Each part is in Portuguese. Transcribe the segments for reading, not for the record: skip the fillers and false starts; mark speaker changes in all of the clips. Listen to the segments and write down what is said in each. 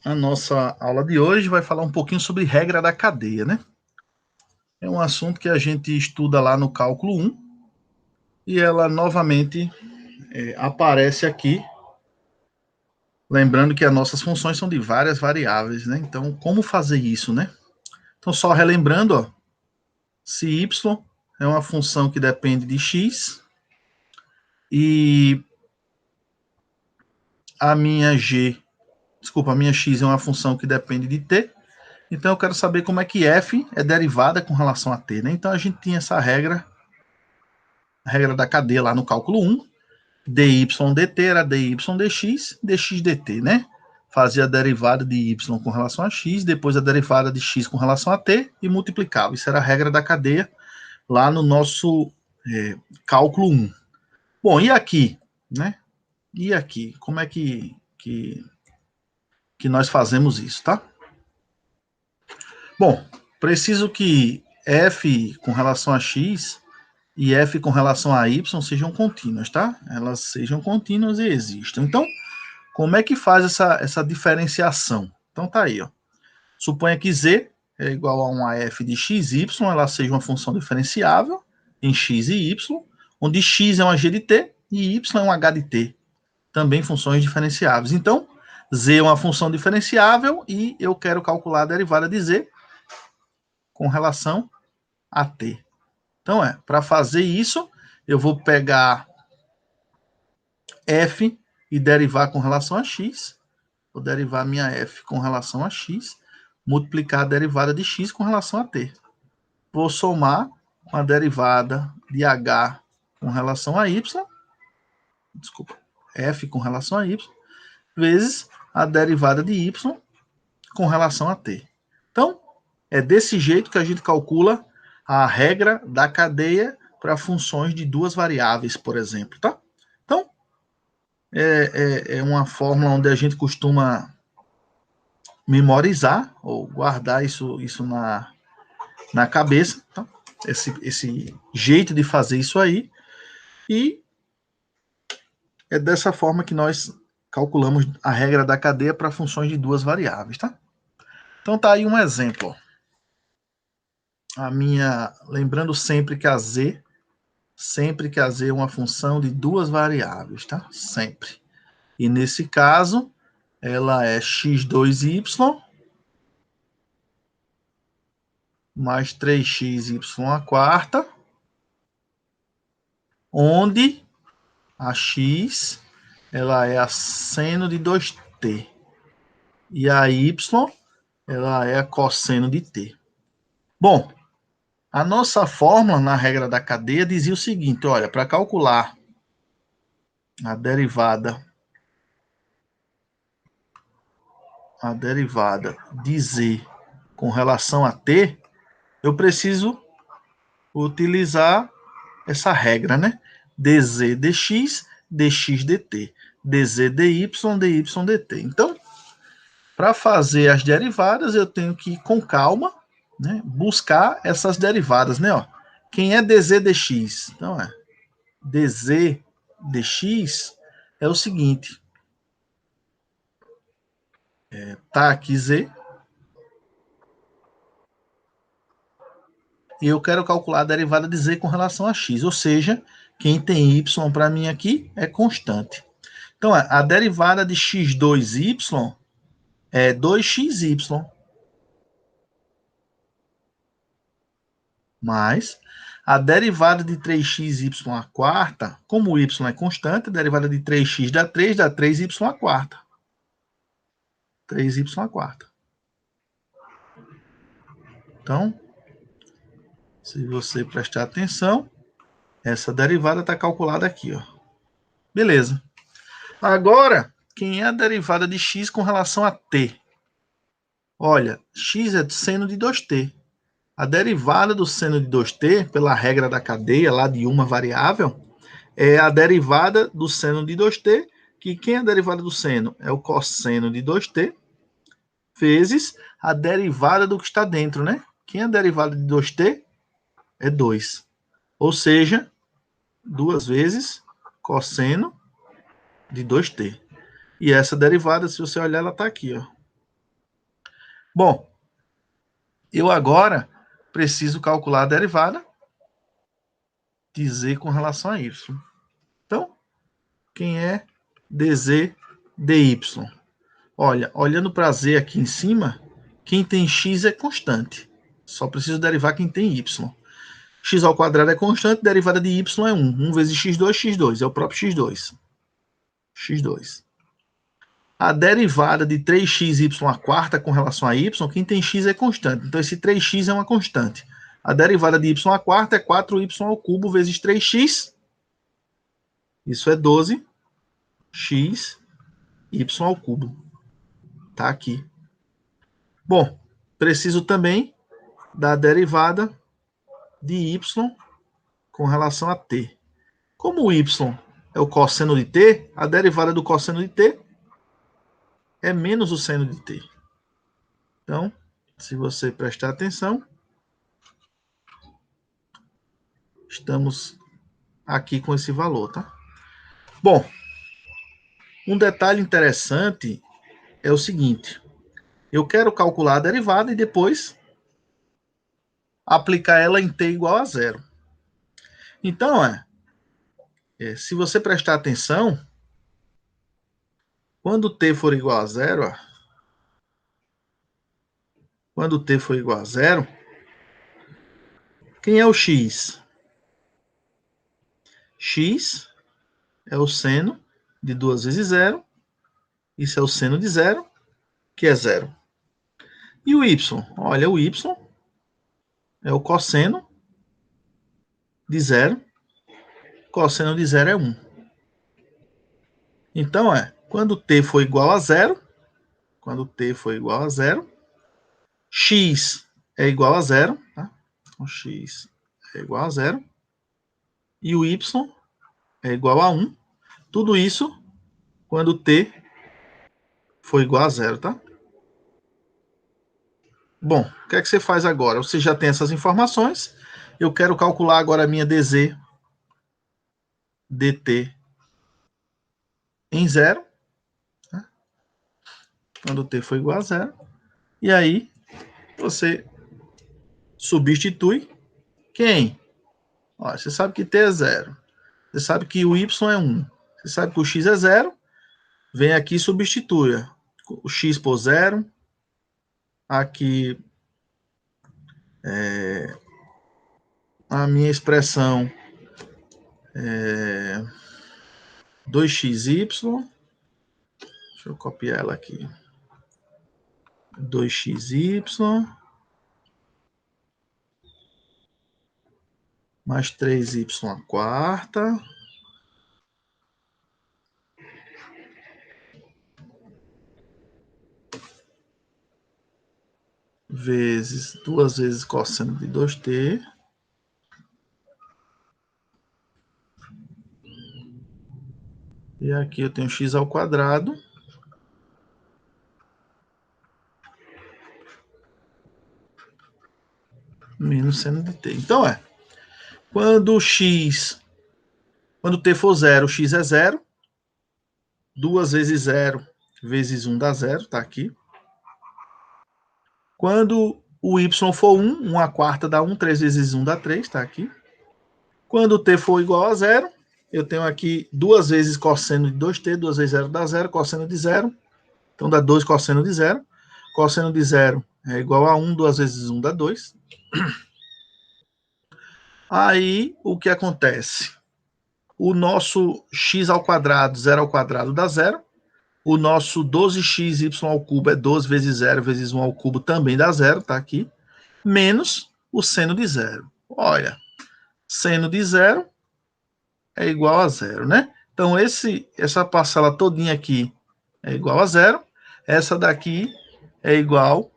Speaker 1: a nossa aula de hoje vai falar um pouquinho sobre regra da cadeia, né? É um assunto que a gente estuda lá no cálculo 1 e ela novamente aparece aqui, lembrando que as nossas funções são de várias variáveis, né? Então, como fazer isso, né? Então, só relembrando, ó, se y é uma função que depende de x e a minha a minha x é uma função que depende de t, então eu quero saber como é que f é derivada com relação a t, né? Então a gente tinha essa regra, a regra da cadeia lá no cálculo 1, dy dt era dy dx, dx dt, né? Fazia a derivada de y com relação a x, depois a derivada de x com relação a t e multiplicava. Isso era a regra da cadeia lá no nosso cálculo 1. Bom, e aqui, né? E aqui, como é que nós fazemos isso, tá? Bom, preciso que f com relação a x e f com relação a y sejam contínuas, tá? Elas sejam contínuas e existam. Então, como é que faz essa diferenciação? Então tá aí, ó. Suponha que z é igual a uma f de xy, ela seja uma função diferenciável em x e y, onde x é uma g de t e y é um h de t, também funções diferenciáveis. Então, z é uma função diferenciável e eu quero calcular a derivada de z com relação a t. Então, para fazer isso, eu vou pegar f e derivar com relação a x. Vou derivar minha f com relação a x, multiplicar a derivada de x com relação a t. Vou somar a derivada de h com relação a y, desculpa, f com relação a y, vezes a derivada de y com relação a t. Então, é desse jeito que a gente calcula a regra da cadeia para funções de duas variáveis, por exemplo, tá? Então, é uma fórmula onde a gente costuma memorizar ou guardar isso na cabeça, tá? Esse jeito de fazer isso aí, e é dessa forma que nós calculamos a regra da cadeia para funções de duas variáveis, tá? Então tá aí um exemplo, ó. Lembrando sempre que a z é uma função de duas variáveis, tá? Sempre. E nesse caso, ela é x2y mais 3xy a quarta, onde a x ela é a seno de 2t e a y ela é a cosseno de t. Bom, a nossa fórmula na regra da cadeia dizia o seguinte, olha, para calcular a derivada de z com relação a t, eu preciso utilizar essa regra, né? dz dx, dx dt, dz dy, dy dt. Então, para fazer as derivadas, eu tenho que ir com calma, né, buscar essas derivadas, né? Ó. Quem é dz dx? Então, dz dx é o seguinte, tá aqui z, e eu quero calcular a derivada de z com relação a x, ou seja, quem tem y para mim aqui é constante. Então, a derivada de x2y é 2xy, mais a derivada de 3xy à quarta, como o y é constante, a derivada de 3x dá 3y à quarta. 3y à quarta. Então, se você prestar atenção, essa derivada está calculada aqui, ó. Beleza. Agora, quem é a derivada de x com relação a t? Olha, x é seno de 2t. A derivada do seno de 2t, pela regra da cadeia lá de uma variável, é a derivada do seno de 2t, que quem é a derivada do seno? É o cosseno de 2t, vezes a derivada do que está dentro, né? Quem é a derivada de 2t? É 2. Ou seja, 2 vezes cosseno de 2t. E essa derivada, se você olhar, ela está aqui, ó. Bom, eu agora preciso calcular a derivada de z com relação a y. Então, quem é dz dy? Olha, olhando para z aqui em cima, quem tem x é constante. Só preciso derivar quem tem y. X ao quadrado é constante, derivada de y é 1. 1 vezes x2, x2. É o próprio x2. x2. A derivada de 3xy à quarta com relação a y, quem tem x é constante. Então, esse 3x é uma constante. A derivada de y à quarta é 4y ao cubo vezes 3x. Isso é 12x y ao cubo. Tá aqui. Bom, preciso também da derivada de y com relação a t. Como o y é o cosseno de t, a derivada do cosseno de t é menos o seno de t. Então, se você prestar atenção, estamos aqui com esse valor, tá? Bom, um detalhe interessante é o seguinte: eu quero calcular a derivada e depois aplicar ela em t igual a zero. Então, se você prestar atenção, quando t for igual a zero, quando t for igual a zero, quem é o x? X é o seno de 2 vezes zero. Isso é o seno de zero, que é zero. E o y? Olha, o y é o cosseno de zero. Cosseno de zero é 1. Então, quando t for igual a zero, quando t for igual a zero, x é igual a zero, tá? Então, x é igual a zero. E o y é igual a 1. Tudo isso quando t for igual a zero, tá? Bom, o que é que você faz agora? Você já tem essas informações. Eu quero calcular agora a minha dz dt em zero, né? Quando t for igual a zero. E aí, você substitui quem? Ó, você sabe que t é zero. Você sabe que o y é 1. Você sabe que o x é zero. Vem aqui e substitui. O x por zero. Aqui a minha expressão é 2xy. Deixa eu copiar ela aqui. 2xy mais 3y à quarta vezes 2 vezes cosseno de 2t e aqui eu tenho x ao quadrado menos seno de t. Então quando t for zero, x é zero. 2 vezes 0 vezes 1 dá 0, tá aqui. Quando o y for 1, 1 à quarta dá 1, 3 vezes 1 dá 3, tá aqui. Quando t for igual a 0, eu tenho aqui 2 vezes cosseno de 2t, 2 vezes 0 dá 0, cosseno de 0, então dá 2 cosseno de 0. Cosseno de 0 é igual a 1, 2 vezes 1 dá 2. Aí, o que acontece? O nosso x ao quadrado, 0 ao quadrado dá 0. O nosso 12xy ao cubo é 12 vezes 0 vezes 1 ao cubo, também dá 0, tá aqui. Menos o seno de 0. Olha, seno de 0 é igual a 0, né? Então, essa parcela todinha aqui é igual a 0. Essa daqui é igual.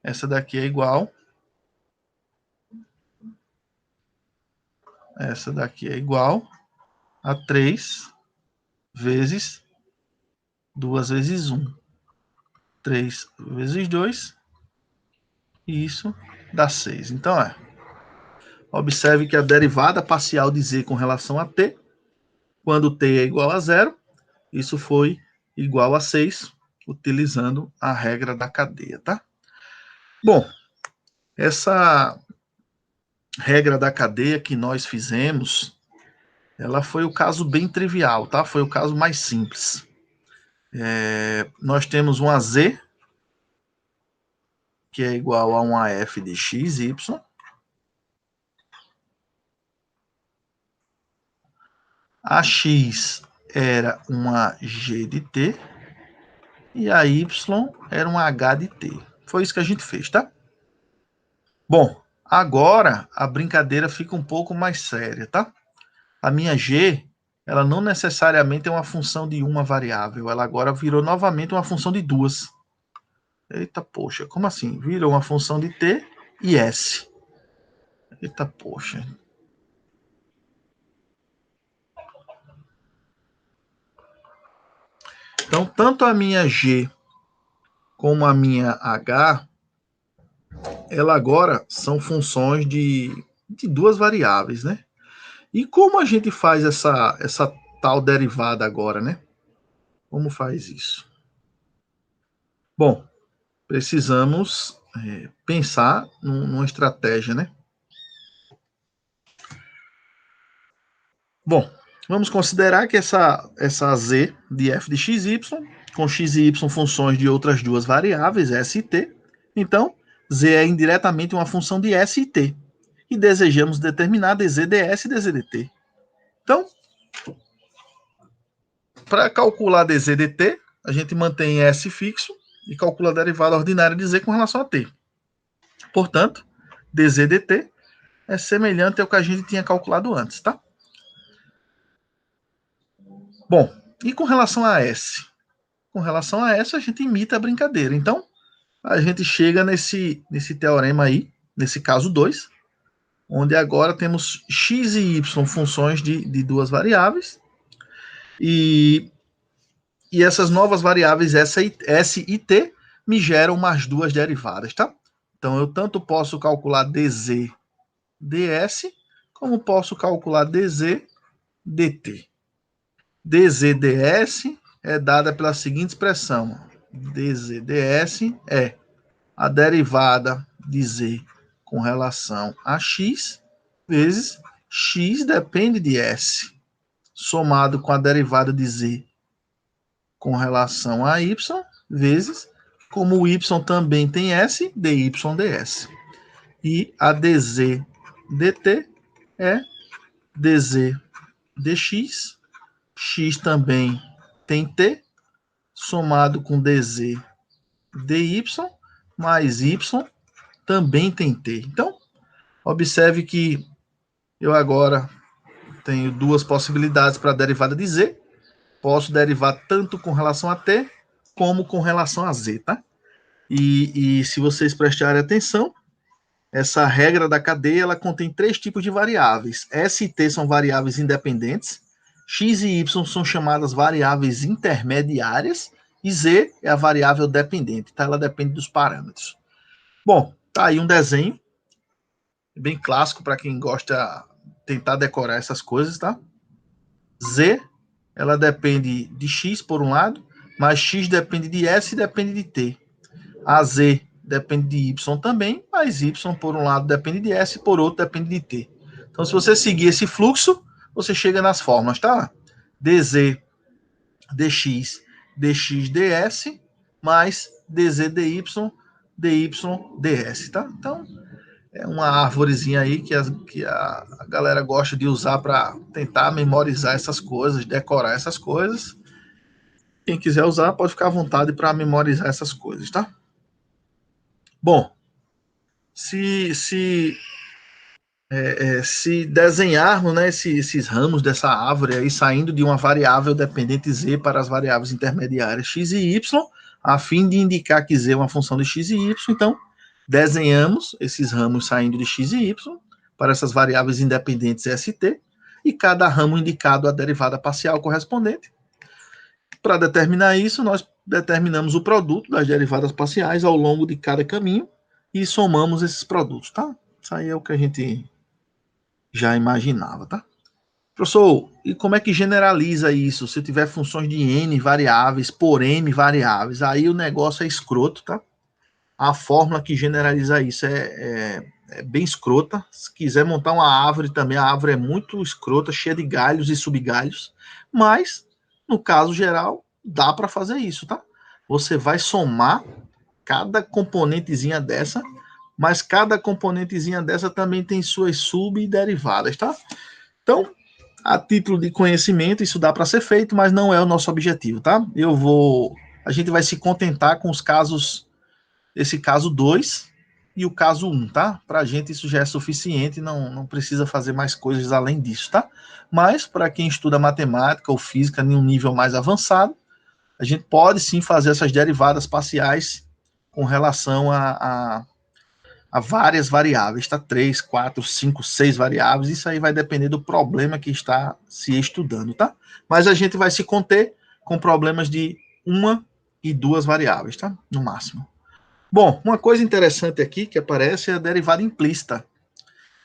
Speaker 1: Essa daqui é igual. Essa daqui é igual a 3 vezes 2 vezes 1. 3 vezes 2. E isso dá 6. Então, observe que a derivada parcial de z com relação a t, quando t é igual a 0, isso foi igual a 6. utilizando a regra da cadeia, tá? Bom, essa regra da cadeia que nós fizemos, ela foi o caso bem trivial, tá? Foi o caso mais simples. Nós temos uma Z, que é igual a uma F de x, y. A x era uma G de t e a y era um H de t. Foi isso que a gente fez, tá? Bom, agora a brincadeira fica um pouco mais séria, tá? A minha G, ela não necessariamente é uma função de uma variável, ela agora virou novamente uma função de duas. Eita, poxa, como assim? Virou uma função de t e s. Eita, poxa. Então, tanto a minha G como a minha H, ela agora são funções de duas variáveis, né? E como a gente faz essa tal derivada agora, né? Como faz isso? Bom, precisamos pensar numa estratégia, né? Bom, vamos considerar que essa z de f de xy, com x e y funções de outras duas variáveis, s e t, então z é indiretamente uma função de s e t, e desejamos determinar dz ds e dz dt. Então, para calcular dz dt, a gente mantém s fixo e calcula a derivada ordinária de z com relação a t. Portanto, dz dt é semelhante ao que a gente tinha calculado antes, tá? Bom, e com relação a S? Com relação a S, a gente imita a brincadeira. Então, a gente chega nesse teorema aí, nesse caso 2, onde agora temos x e y funções de duas variáveis, e essas novas variáveis S e T me geram mais duas derivadas, tá? Então, eu tanto posso calcular dz ds, como posso calcular dz dt. dz ds é dada pela seguinte expressão: dz ds é a derivada de z com relação a x vezes x depende de s, somado com a derivada de z com relação a y vezes, como o y também tem s, dy ds. E a dz dt é dz dx, x também tem t, somado com dz dy, mais y também tem t. Então, observe que eu agora tenho duas possibilidades para a derivada de z. Posso derivar tanto com relação a t, como com relação a z, tá? E se vocês prestarem atenção, essa regra da cadeia, ela contém três tipos de variáveis. S e t são variáveis independentes, x e y são chamadas variáveis intermediárias, e z é a variável dependente, tá? Ela depende dos parâmetros. Bom, tá aí um desenho bem clássico para quem gosta de tentar decorar essas coisas, tá? Z, ela depende de x por um lado, mas x depende de s e depende de t. A z depende de y também, mas y por um lado depende de s e por outro depende de t. Então, se você seguir esse fluxo, você chega nas fórmulas, tá? dz, dx, dx, ds, mais dz, dy, dy, ds, tá? Então, é uma árvorezinha aí que a galera gosta de usar para tentar memorizar essas coisas, decorar essas coisas. Quem quiser usar, pode ficar à vontade para memorizar essas coisas, tá? Bom, se desenharmos, né, esses ramos dessa árvore aí, saindo de uma variável dependente z para as variáveis intermediárias x e y, a fim de indicar que z é uma função de x e y, então desenhamos esses ramos saindo de x e y para essas variáveis independentes s e t, e cada ramo indicado a derivada parcial correspondente. Para determinar isso, nós determinamos o produto das derivadas parciais ao longo de cada caminho e somamos esses produtos, tá? Isso aí é o que a gente já imaginava, tá? Professor, e como é que generaliza isso? Se eu tiver funções de n variáveis por n variáveis, aí o negócio é escroto, tá? A fórmula que generaliza isso é bem escrota. Se quiser montar uma árvore também, a árvore é muito escrota, cheia de galhos e subgalhos. Mas, no caso geral, dá para fazer isso, tá? Você vai somar cada componentezinha dessa, mas cada componentezinha dessa também tem suas subderivadas, tá? Então, a título de conhecimento, isso dá para ser feito, mas não é o nosso objetivo, tá? A gente vai se contentar com os casos, esse caso 2 e o caso 1, tá? Para a gente isso já é suficiente, não precisa fazer mais coisas além disso, tá? Mas para quem estuda matemática ou física em um nível mais avançado, a gente pode sim fazer essas derivadas parciais com relação a várias variáveis, tá? 3, 4, 5, 6 variáveis, isso aí vai depender do problema que está se estudando, tá? Mas a gente vai se conter com problemas de uma e duas variáveis, tá? No máximo. Bom, uma coisa interessante aqui que aparece é a derivada implícita.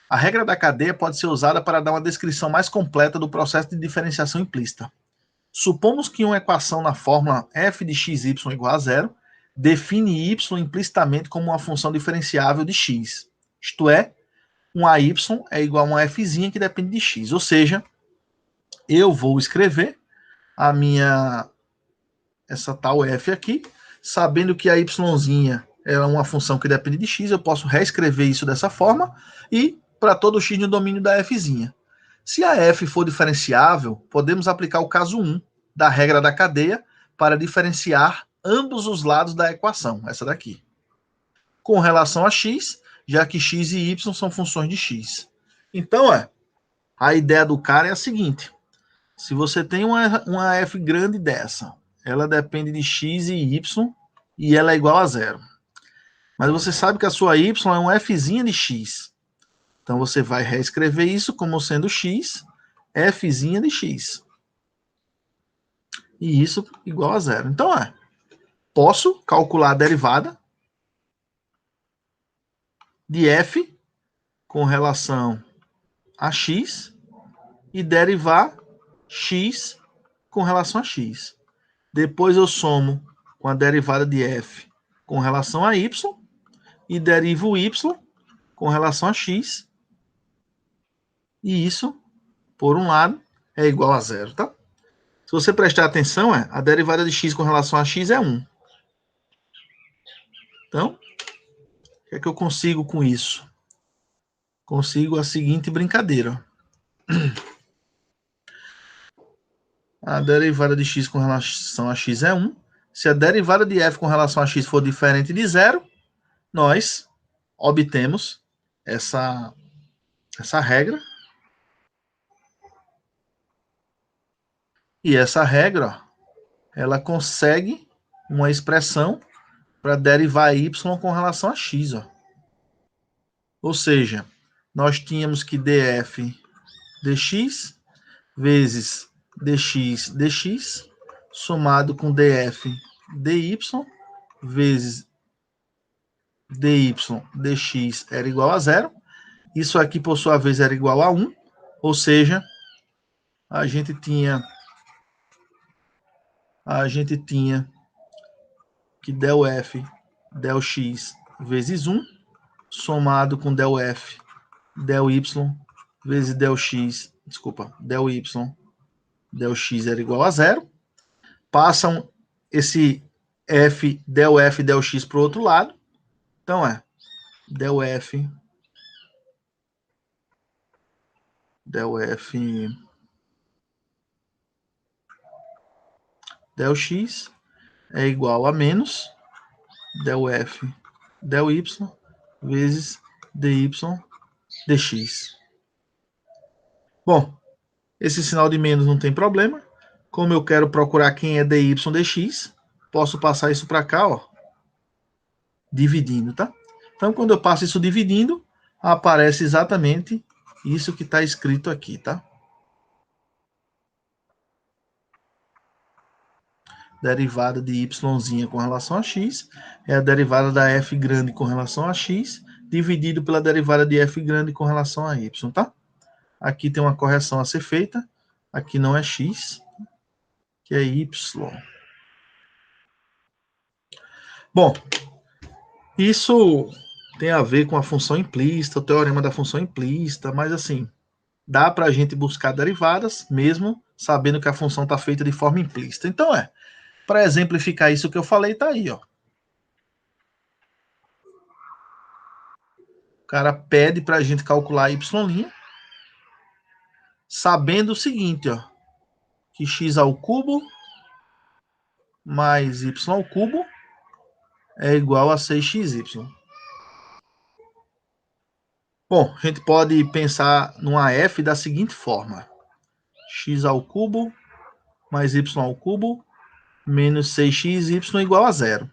Speaker 1: A regra da cadeia pode ser usada para dar uma descrição mais completa do processo de diferenciação implícita. Supomos que uma equação na fórmula f de xy igual a zero define y implicitamente como uma função diferenciável de x. Isto é, um AY é igual a uma fzinha que depende de x. Ou seja, eu vou escrever essa tal f aqui, sabendo que a yzinha é uma função que depende de x, eu posso reescrever isso dessa forma e para todo x no domínio da fzinha. Se a f for diferenciável, podemos aplicar o caso 1 da regra da cadeia para diferenciar ambos os lados da equação, essa daqui. Com relação a x, já que x e y são funções de x. Então, a ideia do cara é a seguinte: se você tem uma f grande dessa, ela depende de x e y e ela é igual a zero. Mas você sabe que a sua y é uma fzinha de x. Então você vai reescrever isso como sendo x, fzinha de x. E isso igual a zero. Então, posso calcular a derivada de f com relação a x e derivar x com relação a x. Depois eu somo com a derivada de f com relação a y e derivo y com relação a x. E isso, por um lado, é igual a zero, tá? Se você prestar atenção, a derivada de x com relação a x é 1. Então, o que é que eu consigo com isso? Consigo a seguinte brincadeira. A derivada de x com relação a x é 1. Se a derivada de f com relação a x for diferente de zero, nós obtemos essa regra. E essa regra, ela consegue uma expressão para derivar y com relação a x. Ou seja, nós tínhamos que df dx vezes dx somado com df dy vezes dy dx era igual a zero. Isso aqui, por sua vez, era igual a 1. Ou seja, a gente tinha que del f, del x vezes 1, somado com del f, del y vezes del x, del y, del x era igual a zero. Passam esse del f, del x para o outro lado. Então, del f, del x é igual a menos del f, del y vezes dy dx. Bom, esse sinal de menos não tem problema. Como eu quero procurar quem é dy dx, posso passar isso para cá, dividindo, tá? Então, quando eu passo isso dividindo, aparece exatamente isso que está escrito aqui, tá? Derivada de yzinha com relação a x é a derivada da f grande com relação a x, dividido pela derivada de f grande com relação a y, tá? Aqui tem uma correção a ser feita. Aqui não é x, que é y. Bom, isso tem a ver com a função implícita, o teorema da função implícita, mas assim, dá para a gente buscar derivadas, mesmo sabendo que a função está feita de forma implícita. Então para exemplificar isso que eu falei, está aí, ó. O cara pede para a gente calcular y', sabendo o seguinte, ó, que x ao cubo mais y ao cubo é igual a 6xy. Bom, a gente pode pensar numa f da seguinte forma: x ao cubo mais y ao cubo menos 6xy igual a zero.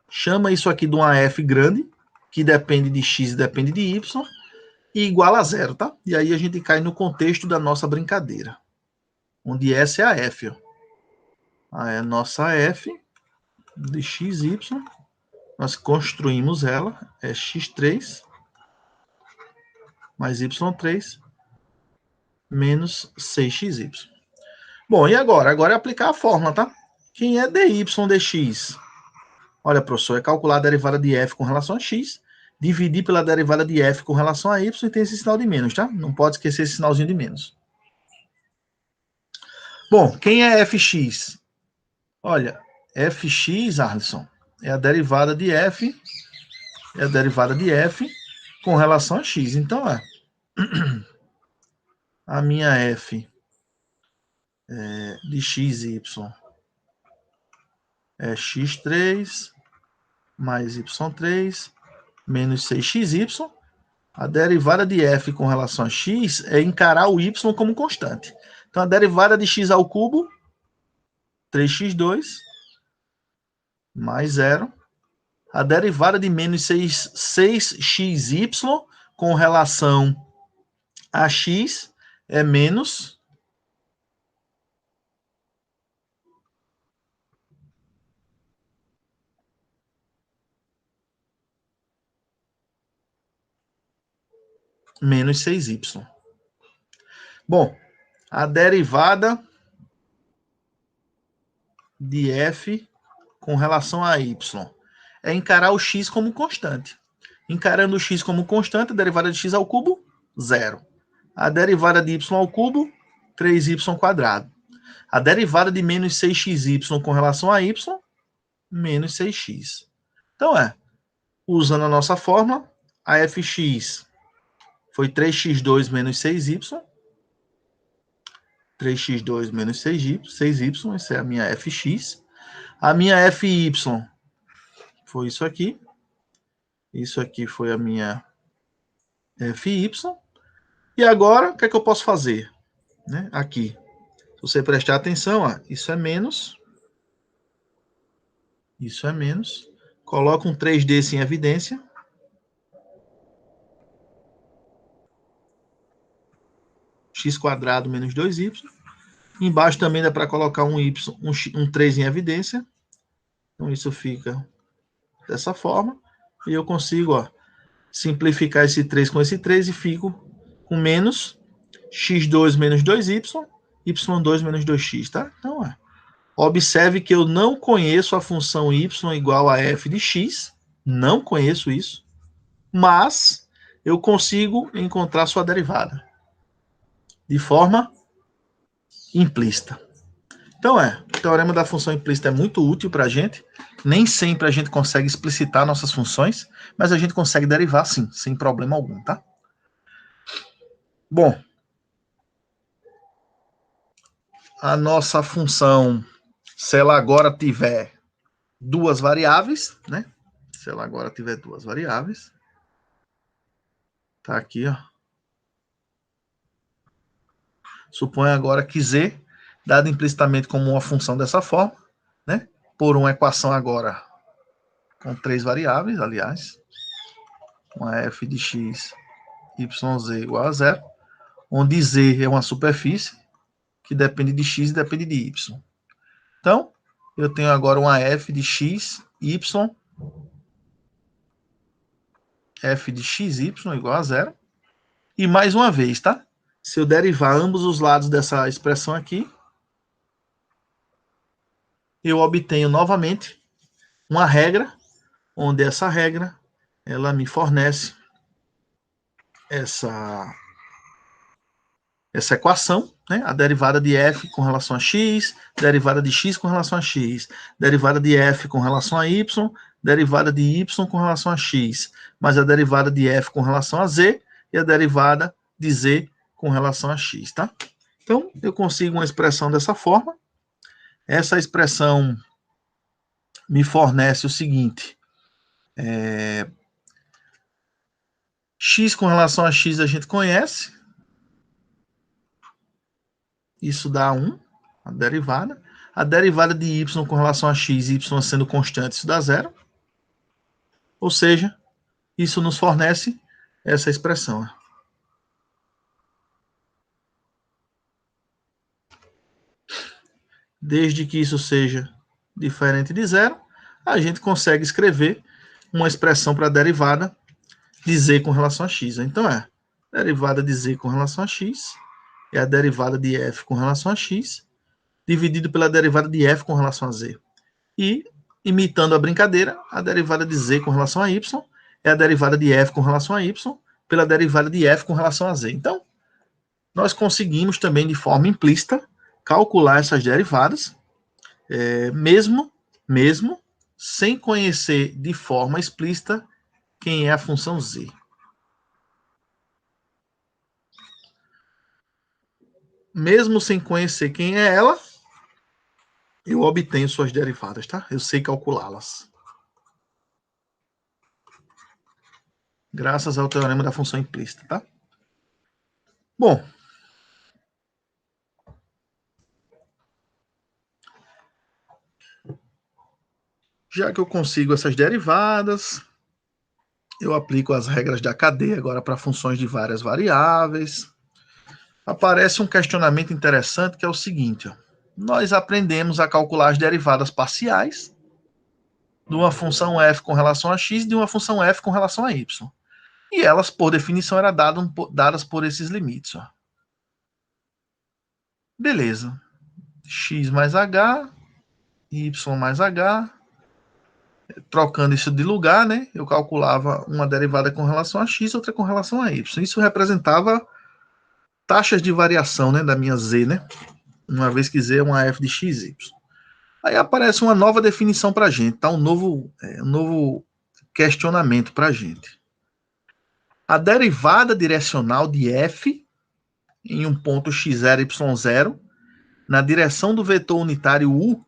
Speaker 1: Chama isso aqui de uma f grande, que depende de x e depende de y, e igual a zero, tá? E aí a gente cai no contexto da nossa brincadeira, onde essa é a f, ó. Aí a nossa f de xy, nós construímos ela, é x3 mais y3 menos 6xy. Bom, e agora? Agora é aplicar a fórmula, tá? Quem é dy dx? Olha, professor, é calcular a derivada de f com relação a x, dividir pela derivada de f com relação a y e tem esse sinal de menos, tá? Não pode esquecer esse sinalzinho de menos. Bom, quem é fx? Olha, fx, Arlisson, é a derivada de f com relação a x. Então, a minha f de xy é x3 mais y3 menos 6xy. A derivada de f com relação a x é encarar o y como constante. Então, a derivada de x ao cubo, 3x2 mais 0. A derivada de menos 6xy com relação a x é menos menos 6y. Bom, a derivada de f com relação a y é encarar o x como constante. Encarando o x como constante, a derivada de x ao cubo, 0. A derivada de y ao cubo, 3y². A derivada de menos 6xy com relação a y, menos 6x. Então usando a nossa fórmula, a fx foi 3x2 menos 6y. 3x2 menos 6y, essa é a minha fx. A minha fy foi isso aqui. Isso aqui foi a minha fy. E agora, o que é que eu posso fazer? Né? Aqui, se você prestar atenção, isso é menos. Isso é menos. Coloca um 3 desse em evidência. X² menos 2y. Embaixo também dá para colocar um 3 em evidência. Então, isso fica dessa forma. E eu consigo simplificar esse 3 com esse 3 e fico com menos x2 menos 2y, y2 menos 2x, tá? Então, observe que eu não conheço a função y igual a f de x, não conheço isso, mas eu consigo encontrar sua derivada de forma implícita. Então, o teorema da função implícita é muito útil para a gente. Nem sempre a gente consegue explicitar nossas funções, mas a gente consegue derivar sim, sem problema algum, tá? Bom, a nossa função, se ela agora tiver duas variáveis, né? Se ela agora tiver duas variáveis, tá aqui, ó. Suponha agora que z, dado implicitamente como uma função dessa forma, né? Por uma equação agora com 3 variáveis, aliás, uma f de x, yz igual a 0, onde z é uma superfície que depende de x e depende de y. Então, eu tenho agora uma f de x, y, f de xy igual a 0. E mais uma vez, tá? Se eu derivar ambos os lados dessa expressão aqui, eu obtenho novamente uma regra, onde essa regra ela me fornece essa equação, né? A derivada de f com relação a x, derivada de x com relação a x, derivada de f com relação a y, derivada de y com relação a x, mais a derivada de f com relação a z e a derivada de z com relação a x, tá? Então, eu consigo uma expressão dessa forma. Essa expressão me fornece o seguinte: x com relação a x a gente conhece, isso dá 1, a derivada. A derivada de y com relação a x, y sendo constante, isso dá 0. Ou seja, isso nos fornece essa expressão. Desde que isso seja diferente de 0, a gente consegue escrever uma expressão para a derivada de z com relação a x. Então derivada de z com relação a x é a derivada de f com relação a x, dividido pela derivada de f com relação a z. E, imitando a brincadeira, a derivada de z com relação a y é a derivada de f com relação a y pela derivada de f com relação a z. Então, nós conseguimos também, de forma implícita, calcular essas derivadas, mesmo sem conhecer de forma explícita quem é a função z. Mesmo sem conhecer quem é ela, eu obtenho suas derivadas, tá? Eu sei calculá-las. Graças ao teorema da função implícita, tá? Bom, já que eu consigo essas derivadas, eu aplico as regras da cadeia agora para funções de várias variáveis. Aparece um questionamento interessante que é o seguinte: ó, nós aprendemos a calcular as derivadas parciais de uma função f com relação a x e de uma função f com relação a y. E elas, por definição, eram dadas por esses limites. Ó. Beleza. X mais h, y mais h. Trocando isso de lugar, né? Eu calculava uma derivada com relação a x, outra com relação a y. Isso representava taxas de variação, né, da minha z, né? Uma vez que z é uma f de x, y. Aí aparece uma nova definição para a gente, tá? Um novo questionamento para a gente. A derivada direcional de f em um ponto x0, y0 na direção do vetor unitário u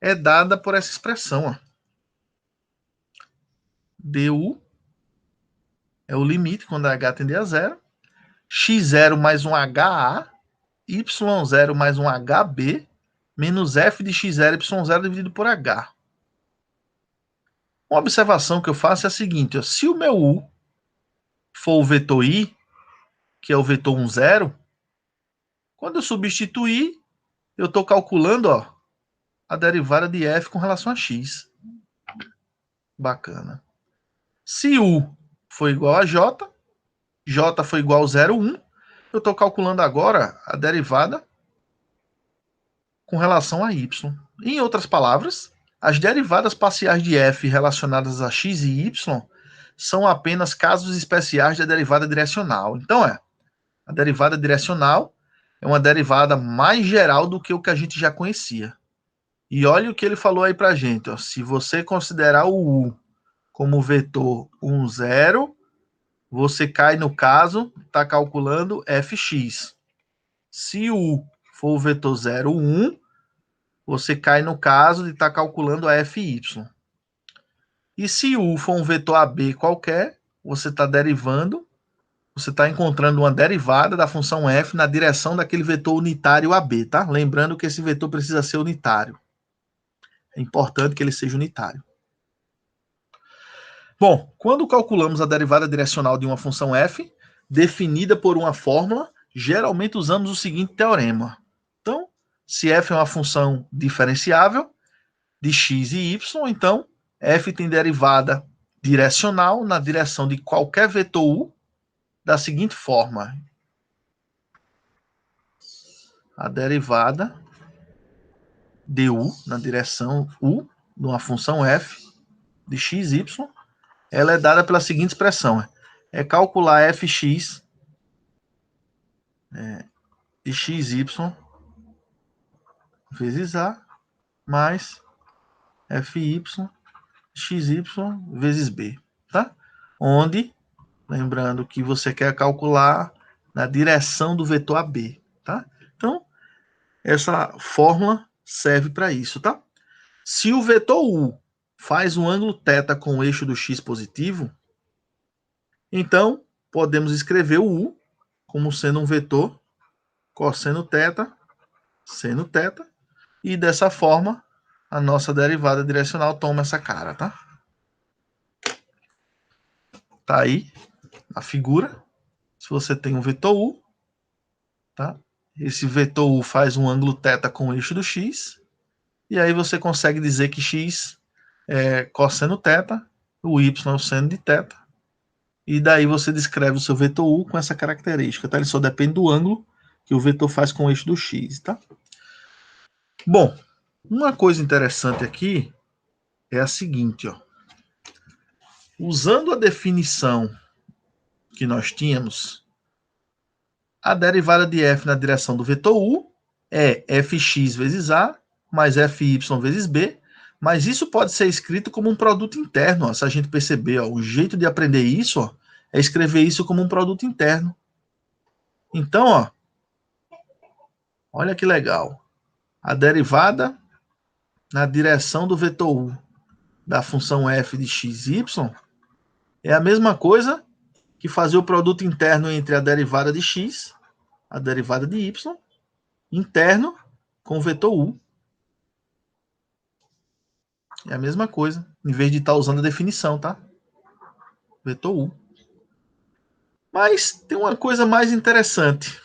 Speaker 1: é dada por essa expressão, ó. du é o limite quando h tende a 0, x0 mais um HA, y0 mais um HB, menos f de x0, y0 dividido por h. Uma observação que eu faço é a seguinte: ó, se o meu u for o vetor i, que é o vetor 1, 0, quando eu substituir, eu estou calculando, ó, a derivada de f com relação a x. Bacana. Se u for igual a j, j for igual a 0, 1, eu estou calculando agora a derivada com relação a y. Em outras palavras, as derivadas parciais de f relacionadas a x e y são apenas casos especiais da derivada direcional. Então, a derivada direcional é uma derivada mais geral do que o que a gente já conhecia. E olha o que ele falou aí para a gente. Ó, se você considerar o u como vetor 1, 0, você cai no caso, está calculando fx. Se u for o vetor 0, 1, você cai no caso de estar calculando a fy. E se u for um vetor AB qualquer, você está derivando, você está encontrando uma derivada da função f na direção daquele vetor unitário AB, tá? Lembrando que esse vetor precisa ser unitário. É importante que ele seja unitário. Bom, quando calculamos a derivada direcional de uma função f, definida por uma fórmula, geralmente usamos o seguinte teorema. Então, se f é uma função diferenciável de x e y, então f tem derivada direcional na direção de qualquer vetor u da seguinte forma. a derivada de u, na direção u, de uma função f de x, y, ela é dada pela seguinte expressão. É calcular fx de xy vezes a mais fy xy vezes b, tá? Onde, lembrando que você quer calcular na direção do vetor AB, tá? Então, essa fórmula serve para isso, tá? Se o vetor U faz um ângulo θ com o eixo do x positivo, então podemos escrever o U como sendo um vetor cosseno θ, seno θ, e dessa forma a nossa derivada direcional toma essa cara, tá? Tá aí a figura. Se você tem um vetor U, tá? Esse vetor U faz um ângulo θ com o eixo do x, e aí você consegue dizer que x é cosseno θ, o y é o seno de θ, e daí você descreve o seu vetor U com essa característica, tá? Ele só depende do ângulo que o vetor faz com o eixo do x, tá? Bom, uma coisa interessante aqui é a seguinte, ó. Usando a definição que nós tínhamos, a derivada de f na direção do vetor U é fx vezes a mais fy vezes b, mas isso pode ser escrito como um produto interno, ó, se a gente perceber. Ó, o jeito de aprender isso, ó, é escrever isso como um produto interno. Então, ó, olha que legal. A derivada na direção do vetor U da função f de xy é a mesma coisa que fazer o produto interno entre a derivada de x, a derivada de y, interno com o vetor U. É a mesma coisa, em vez de estar usando a definição, tá? Vetor U. Mas tem uma coisa mais interessante.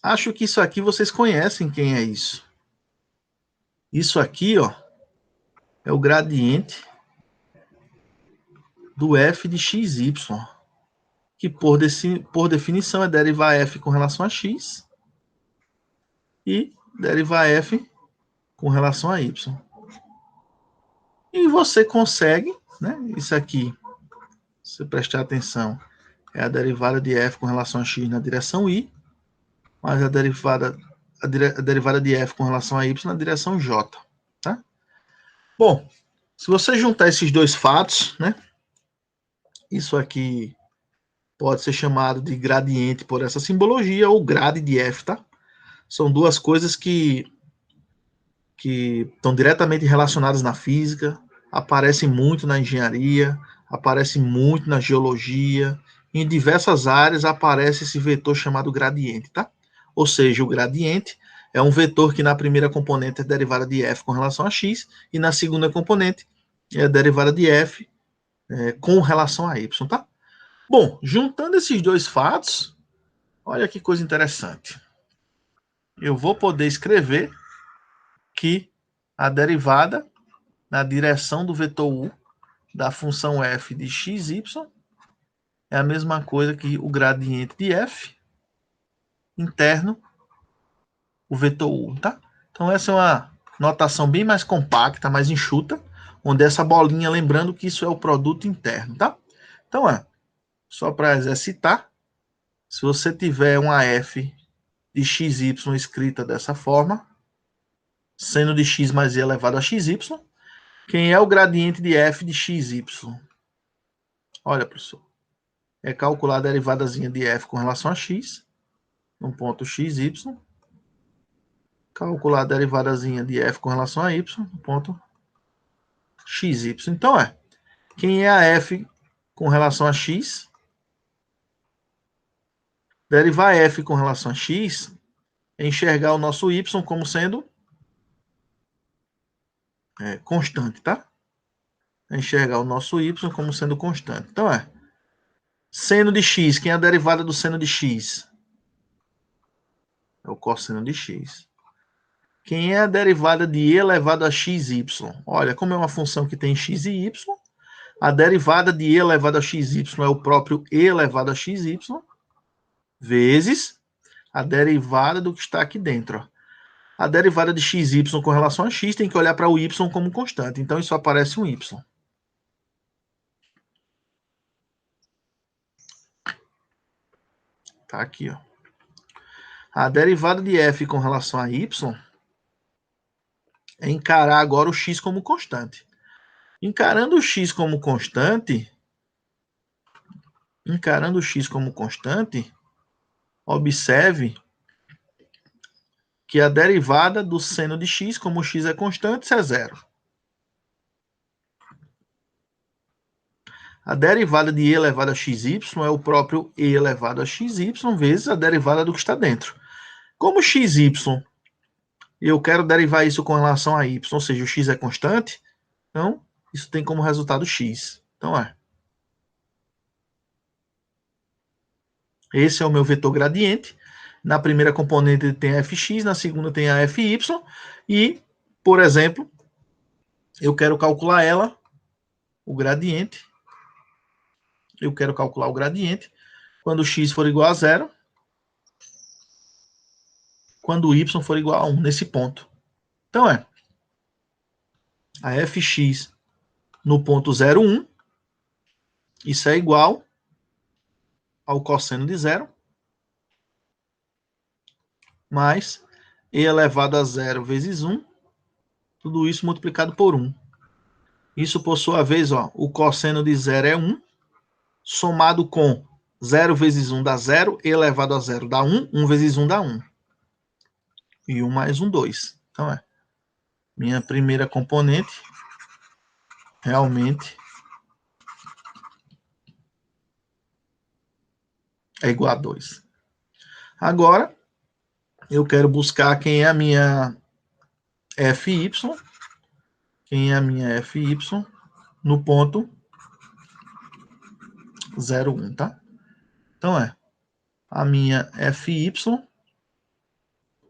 Speaker 1: Acho que isso aqui vocês conhecem quem é isso. Isso aqui, ó, é o gradiente do f de xy, que por definição é derivar f com relação a x e derivar f com relação a y. E você consegue, né? Isso aqui, se você prestar atenção, é a derivada de f com relação a x na direção y, mais a derivada de f com relação a y na direção j, tá? Bom, se você juntar esses dois fatos, né? Isso aqui pode ser chamado de gradiente por essa simbologia ou grade de f, tá? São duas coisas que estão diretamente relacionadas na física, aparecem muito na engenharia, aparecem muito na geologia, em diversas áreas aparece esse vetor chamado gradiente, tá? Ou seja, o gradiente é um vetor que na primeira componente é derivada de f com relação a x, e na segunda componente é a derivada de f com relação a y, tá? Bom, juntando esses dois fatos, olha que coisa interessante. Eu vou poder escrever que a derivada na direção do vetor U da função f de xy é a mesma coisa que o gradiente de f interno o vetor U, tá? Então essa é uma notação bem mais compacta, mais enxuta, onde essa bolinha, lembrando que isso é o produto interno, tá? Então, só para exercitar, se você tiver uma f de xy escrita dessa forma, seno de x mais i elevado a xy, quem é o gradiente de f de xy? Olha, professor, é calcular a derivadazinha de f com relação a x, no ponto xy, calcular a derivadazinha de f com relação a y, no ponto xy. Então, quem é a f com relação a x? Derivar f com relação a x é enxergar o nosso y como sendo constante, tá? É enxergar o nosso y como sendo constante. Então, seno de x. Quem é a derivada do seno de x? É o cosseno de x. Quem é a derivada de e elevado a xy? Olha, como é uma função que tem x e y, a derivada de e elevado a xy é o próprio e elevado a xy, vezes a derivada do que está aqui dentro. Ó. A derivada de xy com relação a x tem que olhar para o y como constante. Então, isso aparece um y. Tá aqui, ó. A derivada de f com relação a y é encarar agora o x como constante. Encarando o x como constante, observe que a derivada do seno de x, como x é constante, isso é zero. A derivada de e elevado a xy é o próprio e elevado a xy vezes a derivada do que está dentro. Como xy, eu quero derivar isso com relação a y, ou seja, o x é constante, então isso tem como resultado x. Então esse é o meu vetor gradiente. Na primeira componente tem a fx, na segunda tem a fy, e, por exemplo, eu quero calcular o gradiente. Eu quero calcular o gradiente quando x for igual a zero, quando y for igual a 1, nesse ponto. Então a fx no ponto 0, 1, isso é igual ao cosseno de zero, mais e elevado a zero vezes 1, tudo isso multiplicado por 1. Isso, por sua vez, ó, o cosseno de zero é 1, somado com 0 vezes 1 dá 0, e elevado a 0 dá 1, 1 vezes 1 dá 1. E 1 mais 1, 2. Então minha primeira componente realmente é igual a 2. Agora, eu quero buscar quem é a minha fy, no ponto 0, 1, tá? Então a minha fy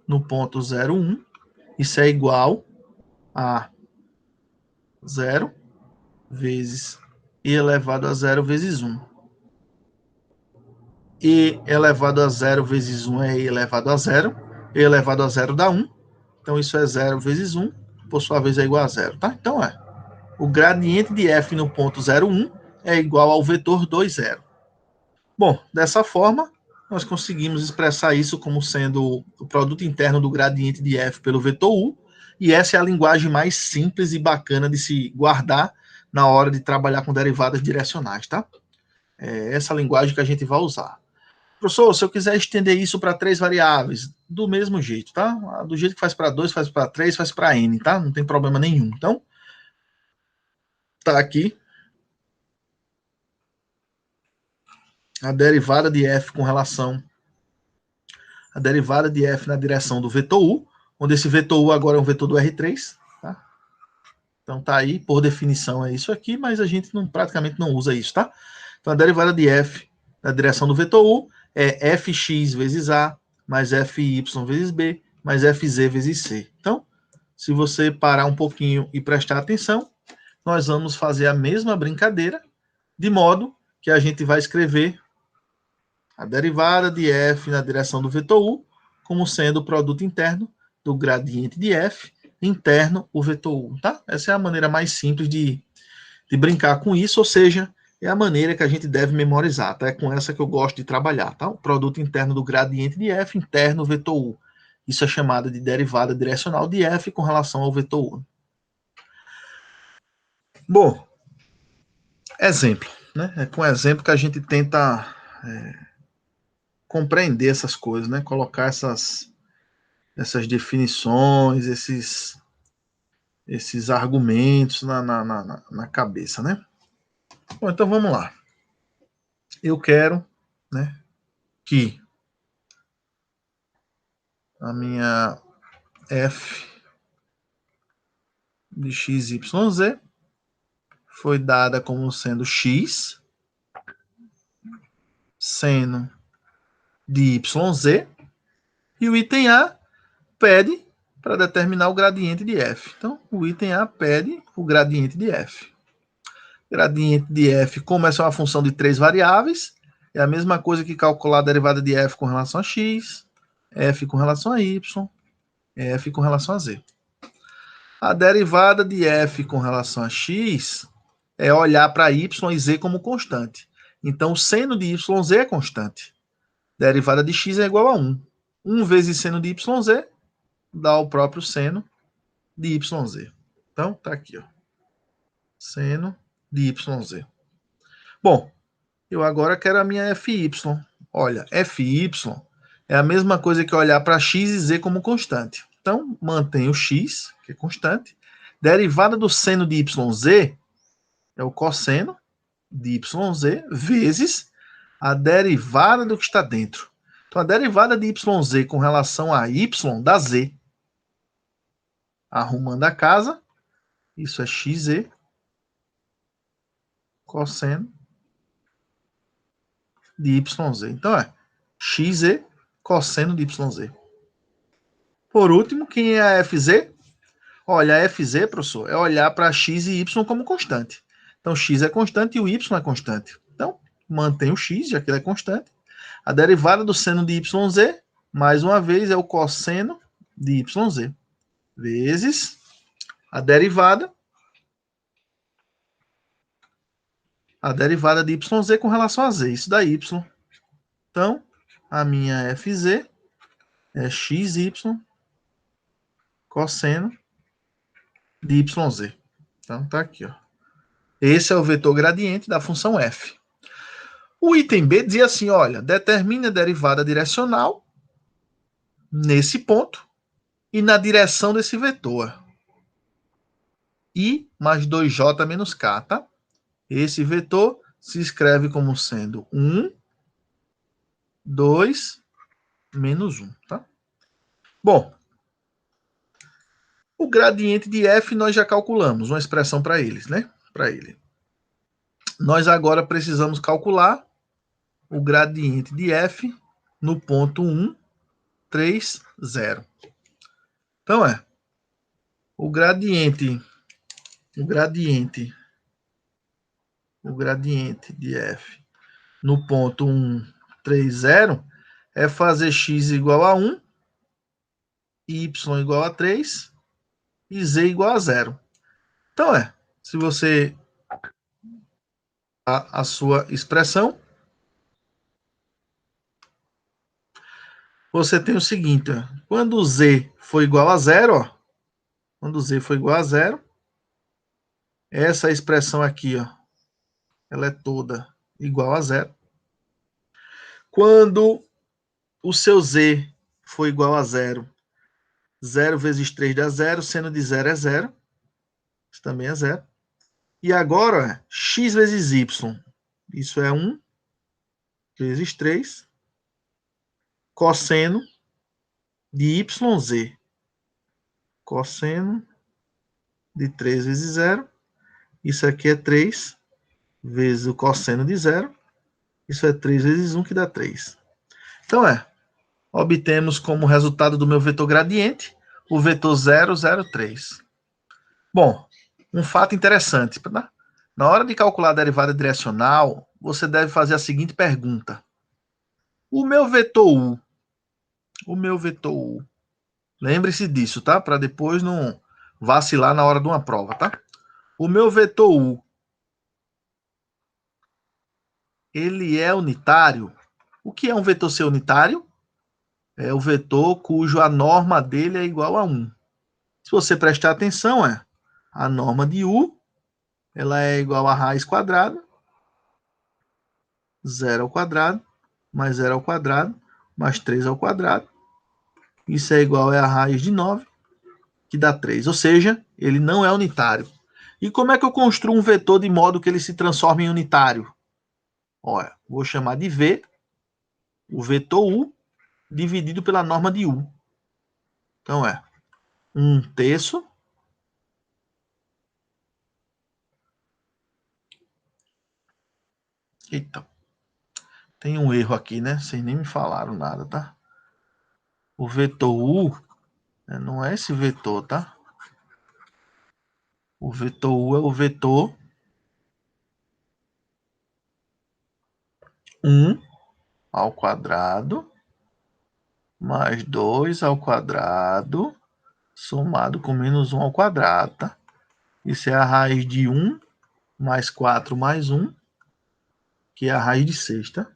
Speaker 1: no ponto 0, 1, isso é igual a 0 vezes e elevado a 0 vezes 1. E elevado a 0 vezes 1 é e elevado a 0. E elevado a 0 dá 1. Então, isso é 0 vezes 1, por sua vez, é igual a 0, tá? Então, o gradiente de f no ponto 0, 1 é igual ao vetor 2, 0. Bom, dessa forma, nós conseguimos expressar isso como sendo o produto interno do gradiente de f pelo vetor u, e essa é a linguagem mais simples e bacana de se guardar na hora de trabalhar com derivadas direcionais, tá? É essa linguagem que a gente vai usar. Professor, se eu quiser estender isso para 3 variáveis, do mesmo jeito, tá? Do jeito que faz para 2, faz para 3, faz para n, tá? Não tem problema nenhum. Então, tá aqui a derivada de f com relação a derivada de f na direção do vetor u, onde esse vetor u agora é um vetor do R3, tá? Então tá aí, por definição é isso aqui, mas a gente praticamente não usa isso, tá? Então a derivada de f na direção do vetor u é fx vezes a, mais fy vezes b, mais fz vezes c. Então, se você parar um pouquinho e prestar atenção, nós vamos fazer a mesma brincadeira, de modo que a gente vai escrever a derivada de f na direção do vetor u como sendo o produto interno do gradiente de f interno o vetor u, tá? Essa é a maneira mais simples de brincar com isso, ou seja, é a maneira que a gente deve memorizar, tá? É com essa que eu gosto de trabalhar, tá? O produto interno do gradiente de f interno o vetor u. Isso é chamado de derivada direcional de f com relação ao vetor u. Bom, exemplo, né? É com exemplo que a gente tenta compreender essas coisas, né? Colocar essas definições, esses argumentos na cabeça, né? Bom, então vamos lá. Eu quero, né, que a minha f de x, y, z foi dada como sendo x seno de y, z, e o item A pede para determinar o gradiente de f. Então, o item A pede o gradiente de f. Gradiente de f, como essa é uma função de 3 variáveis, é a mesma coisa que calcular a derivada de f com relação a x, f com relação a y, f com relação a z. A derivada de f com relação a x é olhar para y e z como constante. Então, o seno de yz é constante. Derivada de x é igual a 1. 1 vezes seno de yz dá o próprio seno de yz. Então, tá aqui, ó. Seno de yz. Bom, eu agora quero a minha fy. Olha, fy é a mesma coisa que olhar para x e z como constante. Então, mantém o x, que é constante. Derivada do seno de yz é o cosseno de yz vezes a derivada do que está dentro. Então, a derivada de yz com relação a y dá z. Arrumando a casa, isso é xz cosseno de yz. Então, é xz cosseno de yz. Por último, quem é a fz? Olha, a fz, professor, é olhar para x e y como constante. Então, x é constante e o y é constante. Então, mantém o x, já que ele é constante. A derivada do seno de yz, mais uma vez, é o cosseno de yz, vezes a derivada de yz com relação a z. Isso dá y. Então, a minha fz é xy cosseno de yz. Então, tá aqui, ó. Esse é o vetor gradiente da função f. O item B dizia assim, olha, determine a derivada direcional nesse ponto e na direção desse vetor. I mais 2j menos k, tá? Esse vetor se escreve como sendo 1, 2, menos 1, tá? Bom, o gradiente de f nós já calculamos, uma expressão para eles, né? Para ele. Nós agora precisamos calcular o gradiente de f no ponto 1, 3, 0. Então, o gradiente de f no ponto 1, 3, 0 é fazer x igual a 1, y igual a 3 e z igual a 0. Então, se você a sua expressão, você tem o seguinte, quando z for igual a 0, quando z for igual a 0, essa expressão aqui, ela é toda igual a 0. Quando o seu z for igual a 0, 0 vezes 3 dá 0, seno de 0 é 0. Isso também é 0. E agora, x vezes y. Isso é 1 vezes 3. Cosseno de yz. Cosseno de 3 vezes 0. Isso aqui é 3 vezes o cosseno de 0. Isso é 3 vezes 1, que dá 3. Então, obtemos como resultado do meu vetor gradiente o vetor 0, 0, 3. Bom, um fato interessante. Na hora de calcular a derivada direcional, você deve fazer a seguinte pergunta. O meu vetor U, lembre-se disso, tá? Para depois não vacilar na hora de uma prova, tá? O meu vetor U, ele é unitário? O que é um vetor ser unitário? É o vetor cujo a norma dele é igual a 1. Se você prestar atenção, a norma de U, ela é igual a raiz quadrada, 0 ao quadrado, mais 0 ao quadrado, mais 3 ao quadrado. Isso é igual a raiz de 9, que dá 3. Ou seja, ele não é unitário. E como é que eu construo um vetor de modo que ele se transforme em unitário? Olha, vou chamar de V, o vetor U, dividido pela norma de U. Então, 1/3. Eita, tem um erro aqui, né? Vocês nem me falaram nada, tá? O vetor U não é esse vetor, tá? O vetor U é o vetor 1 ao quadrado mais 2 ao quadrado, somado com menos 1 ao quadrado, tá? Isso é a raiz de 1 mais 4 mais 1, que é a raiz de 6, tá?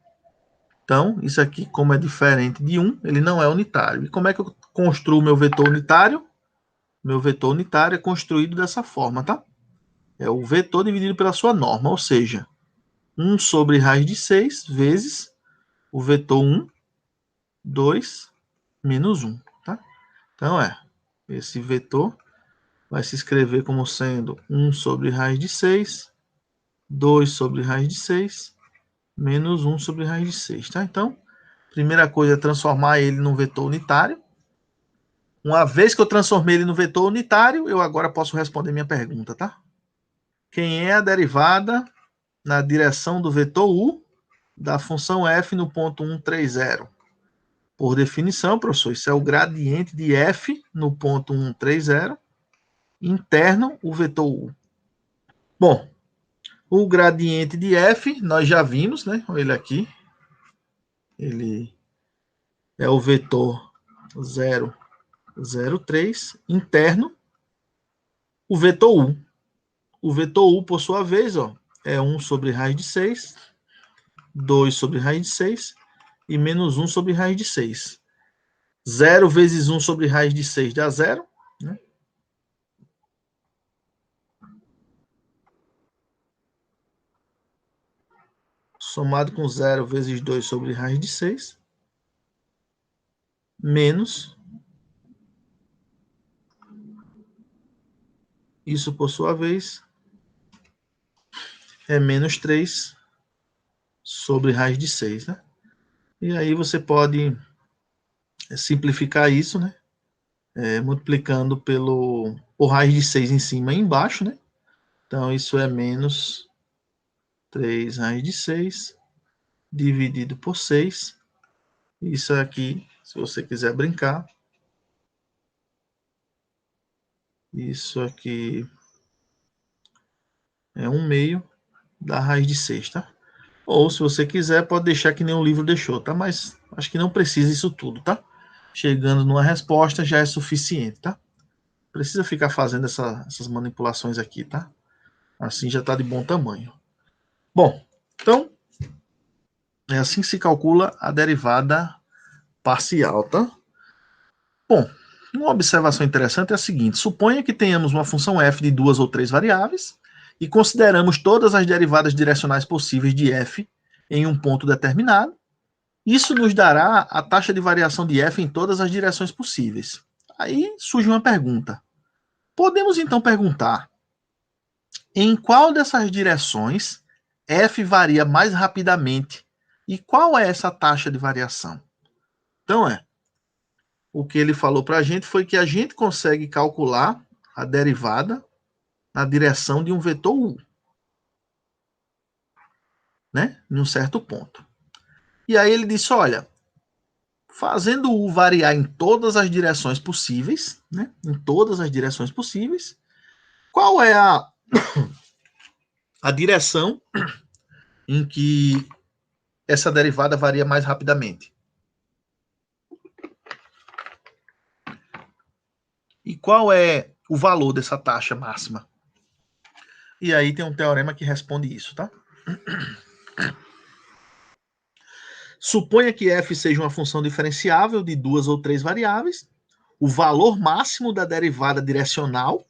Speaker 1: Então, isso aqui, como é diferente de 1, ele não é unitário. E como é que eu construo o meu vetor unitário? Meu vetor unitário é construído dessa forma, tá? É o vetor dividido pela sua norma, ou seja, 1 sobre raiz de 6 vezes o vetor 1, 2, menos 1, tá? Então, esse vetor vai se escrever como sendo 1 sobre raiz de 6, 2 sobre raiz de 6, menos 1 sobre raiz de 6, tá? Então, primeira coisa é transformar ele num vetor unitário. Uma vez que eu transformei ele no vetor unitário, eu agora posso responder minha pergunta, tá? Quem é a derivada na direção do vetor u da função f no ponto 130? Por definição, professor, isso é o gradiente de f no ponto 130, interno o vetor u. Bom, o gradiente de f nós já vimos, né? Olha ele aqui. Ele é o vetor 0, 0, 3, interno o vetor u. O vetor u, por sua vez, é 1 sobre raiz de 6, 2 sobre raiz de 6 e menos 1 sobre raiz de 6. 0 vezes 1 sobre raiz de 6 dá 0, né? Somado com 0 vezes 2 sobre raiz de 6, menos, isso por sua vez, é menos 3 sobre raiz de 6, né? E aí você pode simplificar isso, né? Multiplicando por raiz de 6 em cima e embaixo, né? Então, isso é menos 3 raiz de 6 dividido por 6. Isso aqui, se você quiser brincar, isso aqui é 1/2 da raiz de 6, tá? Ou, se você quiser, pode deixar que nem o livro deixou, tá? Mas acho que não precisa isso tudo, tá? Chegando numa resposta já é suficiente, tá? Precisa ficar fazendo essas manipulações aqui, tá? Assim já está de bom tamanho. Bom, então, é assim que se calcula a derivada parcial, tá? Bom, uma observação interessante é a seguinte: suponha que tenhamos uma função f de 2 ou 3 variáveis e consideramos todas as derivadas direcionais possíveis de f em um ponto determinado. Isso nos dará a taxa de variação de f em todas as direções possíveis. Aí surge uma pergunta. Podemos então perguntar: em qual dessas direções f varia mais rapidamente e qual é essa taxa de variação? Então, o que ele falou para a gente foi que a gente consegue calcular a derivada na direção de um vetor u, né? Em um certo ponto. E aí ele disse: olha, fazendo u variar em todas as direções possíveis, né? Em todas as direções possíveis, qual é a direção em que essa derivada varia mais rapidamente? E qual é o valor dessa taxa máxima? E aí tem um teorema que responde isso, tá? Suponha que f seja uma função diferenciável de 2 ou 3 variáveis. O valor máximo da derivada direcional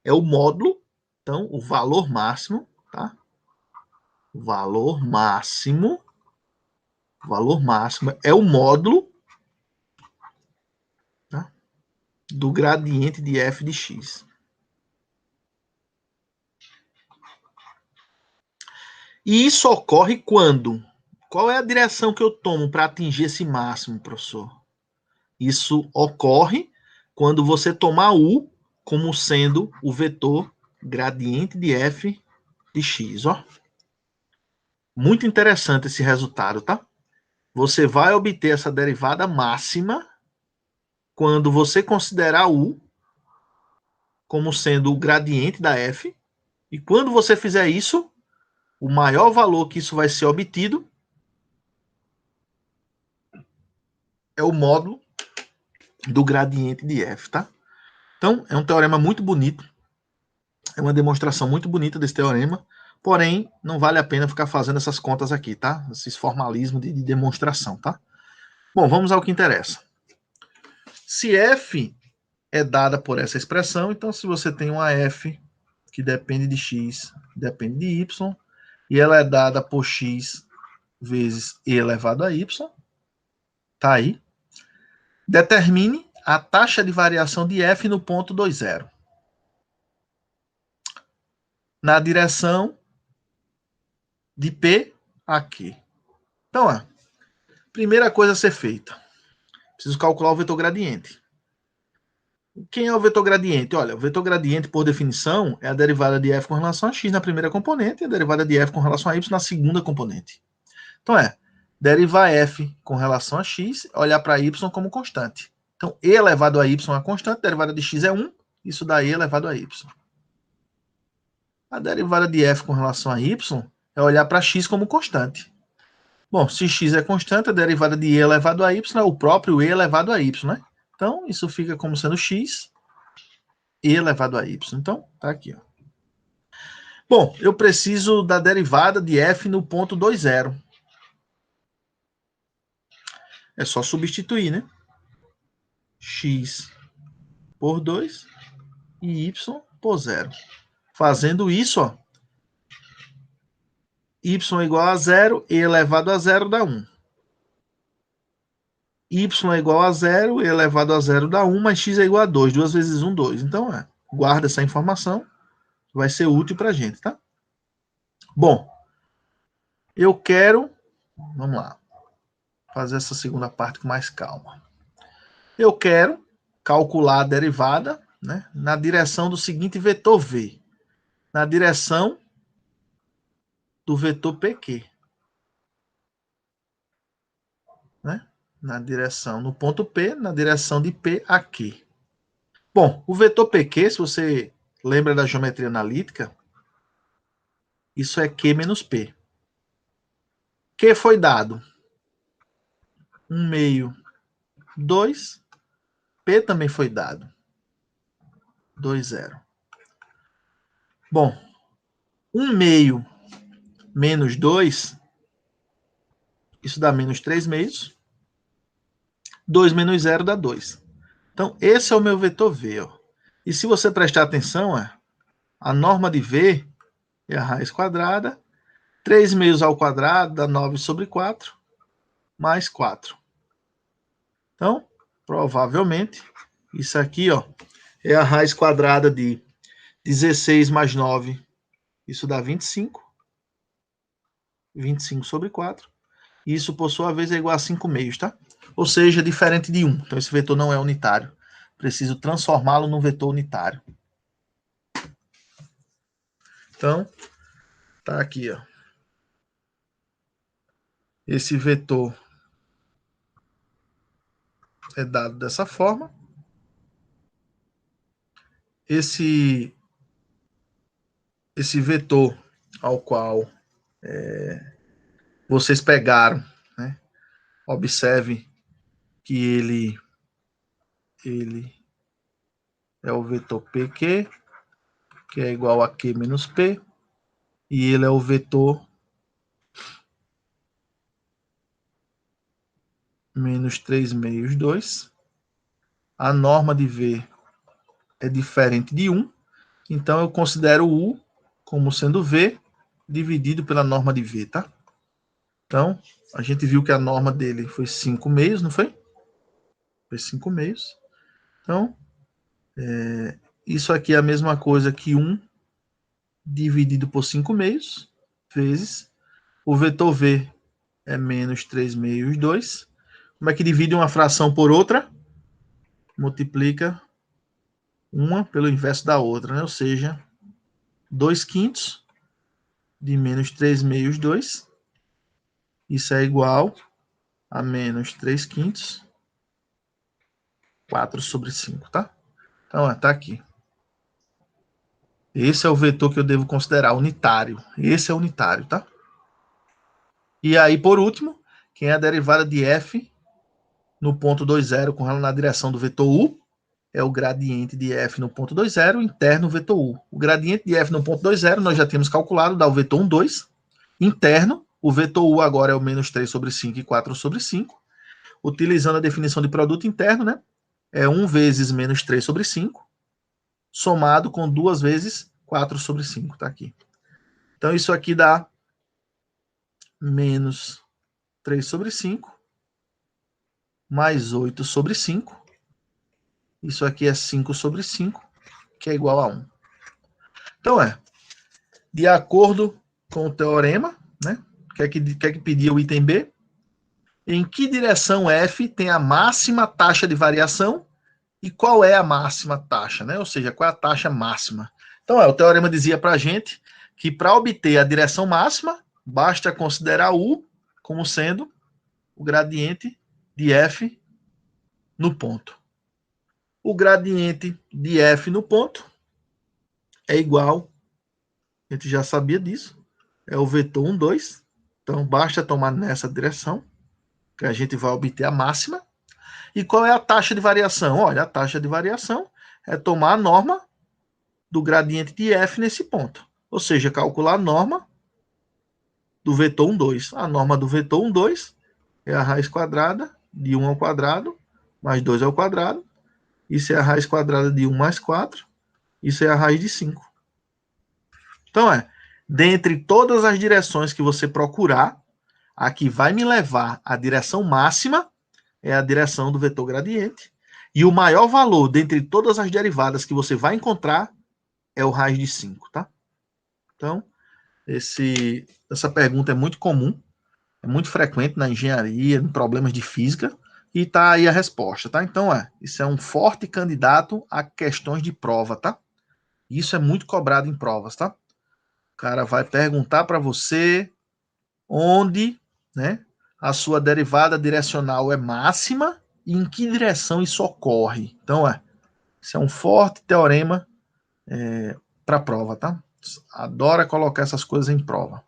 Speaker 1: é o módulo. Então, o valor máximo, tá? O valor máximo é o módulo, tá? Do gradiente de f de x. E isso ocorre quando? Qual é a direção que eu tomo para atingir esse máximo, professor? Isso ocorre quando você tomar u como sendo o vetor gradiente de f de x, ó. Muito interessante esse resultado, tá? Você vai obter essa derivada máxima quando você considerar u como sendo o gradiente da f, e quando você fizer isso, o maior valor que isso vai ser obtido é o módulo do gradiente de f, tá? Então, é um teorema muito bonito, é uma demonstração muito bonita desse teorema, porém, não vale a pena ficar fazendo essas contas aqui, tá? Esses formalismos de demonstração, tá? Bom, vamos ao que interessa. Se f é dada por essa expressão, então se você tem uma f que depende de x, depende de y, e ela é dada por x vezes e elevado a y, tá aí. Determine a taxa de variação de f no ponto 20. Na direção de P a Q. Então, primeira coisa a ser feita. Preciso calcular o vetor gradiente. Quem é o vetor gradiente? Olha, o vetor gradiente, por definição, é a derivada de f com relação a x na primeira componente e a derivada de f com relação a y na segunda componente. Então, derivar f com relação a x, olhar para y como constante. Então, e elevado a y é constante, a derivada de x é 1, isso dá e elevado a y. A derivada de f com relação a y é olhar para x como constante. Bom, se x é constante, a derivada de e elevado a y é o próprio e elevado a y, né? Então, isso fica como sendo x e elevado a y. Então, tá aqui, ó. Bom, eu preciso da derivada de f no ponto 20. É só substituir, né? X por 2 e y por 0. Fazendo isso, ó, y igual a 0, e elevado a 0 dá 1. Y é igual a 0, e elevado a 0 dá 1, mas x é igual a 2. 2 vezes 1, 2. Então, guarda essa informação, vai ser útil para a gente, tá? Bom, eu quero, vamos lá, fazer essa segunda parte com mais calma. Eu quero calcular a derivada, né, na direção do seguinte vetor v, na direção do vetor PQ, né? Na direção, no ponto P, na direção de P a Q. Bom, o vetor PQ, se você lembra da geometria analítica, isso é Q menos P. Q foi dado 1 meio 2, P também foi dado 2, 0. Bom, 1 meio menos 2, isso dá menos 3 meios. 2 menos 0 dá 2. Então, esse é o meu vetor V. Ó. E se você prestar atenção, a norma de V é a raiz quadrada. 3 meios ao quadrado dá 9 sobre 4, mais 4. Então, provavelmente, isso aqui ó, é a raiz quadrada de 16 mais 9. Isso dá 25. 25 sobre 4. Isso, por sua vez, é igual a 5 meios, tá? Ou seja, diferente de 1. Então, esse vetor não é unitário. Preciso transformá-lo num vetor unitário. Então, tá aqui, ó. Esse vetor é dado dessa forma. Esse vetor ao qual vocês pegaram, né? Observe que ele é o vetor PQ, que é igual a Q menos P, e ele é o vetor menos 3 meios 2. A norma de V é diferente de 1, então eu considero o U como sendo V dividido pela norma de V, tá? Então, a gente viu que a norma dele foi 5 meios, não foi? Foi 5 meios. Então, isso aqui é a mesma coisa que 1 dividido por 5 meios, vezes o vetor V é menos 3 meios 2. Como é que divide uma fração por outra? Multiplica uma pelo inverso da outra, né? Ou seja, 2 quintos de menos 3 meios 2. Isso é igual a menos 3 quintos, 4 sobre 5, tá? Então, tá aqui. Esse é o vetor que eu devo considerar unitário. Esse é unitário, tá? E aí, por último, quem é a derivada de f no ponto 20 na direção do vetor U, é o gradiente de f no ponto 20 interno vetor U. O gradiente de f no ponto 20 nós já tínhamos calculado, dá o vetor 1, 2. Interno, o vetor U agora é o menos 3 sobre 5 e 4 sobre 5. Utilizando a definição de produto interno, né? É 1 vezes menos 3 sobre 5, somado com 2 vezes 4 sobre 5, tá aqui. Então, isso aqui dá menos 3 sobre 5, mais 8 sobre 5. Isso aqui é 5 sobre 5, que é igual a 1. Então, de acordo com o teorema, né? Quer que pedir o item B? Em que direção F tem a máxima taxa de variação e qual é a máxima taxa, né? Ou seja, qual é a taxa máxima? Então, o teorema dizia para a gente que para obter a direção máxima, basta considerar U como sendo o gradiente de F no ponto. O gradiente de F no ponto é igual, a gente já sabia disso, é o vetor 1, 2. Então, basta tomar nessa direção, que a gente vai obter a máxima. E qual é a taxa de variação? Olha, a taxa de variação é tomar a norma do gradiente de F nesse ponto. Ou seja, calcular a norma do vetor 1, 2. A norma do vetor 1, 2 é a raiz quadrada de 1 ao quadrado, mais 2 ao quadrado. Isso é a raiz quadrada de 1 mais 4. Isso é a raiz de 5. Então, dentre todas as direções que você procurar, a que vai me levar à direção máxima é a direção do vetor gradiente. E o maior valor dentre todas as derivadas que você vai encontrar é o raiz de 5, tá? Então, essa pergunta é muito comum, é muito frequente na engenharia, em problemas de física, e tá aí a resposta, tá? Então, isso é um forte candidato a questões de prova, tá? Isso é muito cobrado em provas, tá? O cara vai perguntar para você onde, né, a sua derivada direcional é máxima e em que direção isso ocorre. Então, isso é um forte teorema para a prova, tá? Adora colocar essas coisas em prova.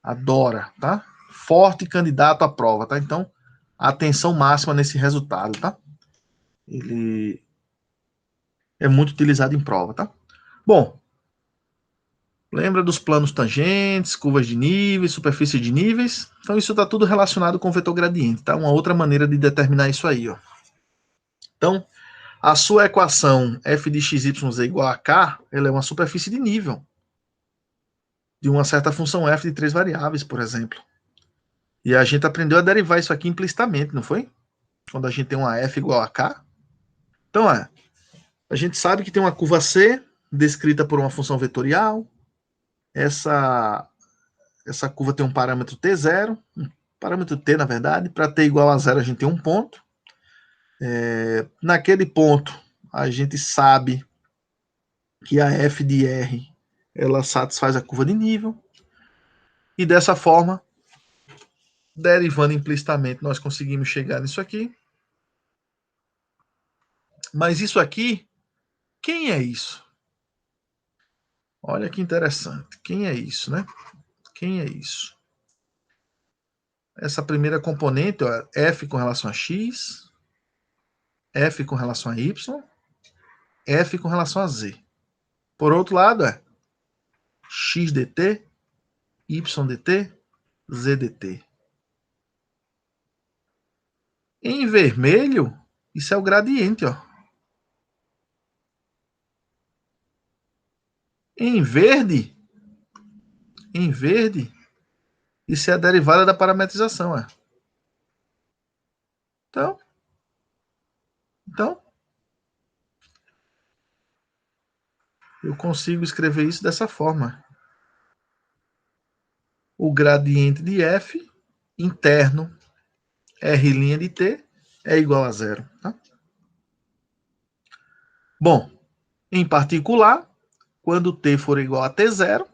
Speaker 1: Adora, tá? Forte candidato à prova, tá? Então, atenção máxima nesse resultado, tá? Ele é muito utilizado em prova, tá? Bom, lembra dos planos tangentes, curvas de níveis, superfície de níveis? Então, isso está tudo relacionado com o vetor gradiente, tá? Uma outra maneira de determinar isso aí, ó. Então, a sua equação f de xy é igual a k, ela é uma superfície de nível de uma certa função f de 3 variáveis, por exemplo. E a gente aprendeu a derivar isso aqui implicitamente, não foi? Quando a gente tem uma f igual a k. Então, a gente sabe que tem uma curva C descrita por uma função vetorial. Essa curva tem um parâmetro t0, um parâmetro t, na verdade. Para t igual a 0, a gente tem um ponto. Naquele ponto, a gente sabe que a f de r ela satisfaz a curva de nível. E dessa forma, derivando implicitamente, nós conseguimos chegar nisso aqui. Mas isso aqui, quem é isso? Olha que interessante. Quem é isso, né? Quem é isso? Essa primeira componente, ó, f com relação a x, f com relação a y, f com relação a z. Por outro lado, x dt, y dt, z dt. Em vermelho, isso é o gradiente, ó. Em verde, isso é a derivada da parametrização, Então, eu consigo escrever isso dessa forma. O gradiente de f interno r' de t é igual a 0. Tá? Bom, em particular, quando t for igual a t0,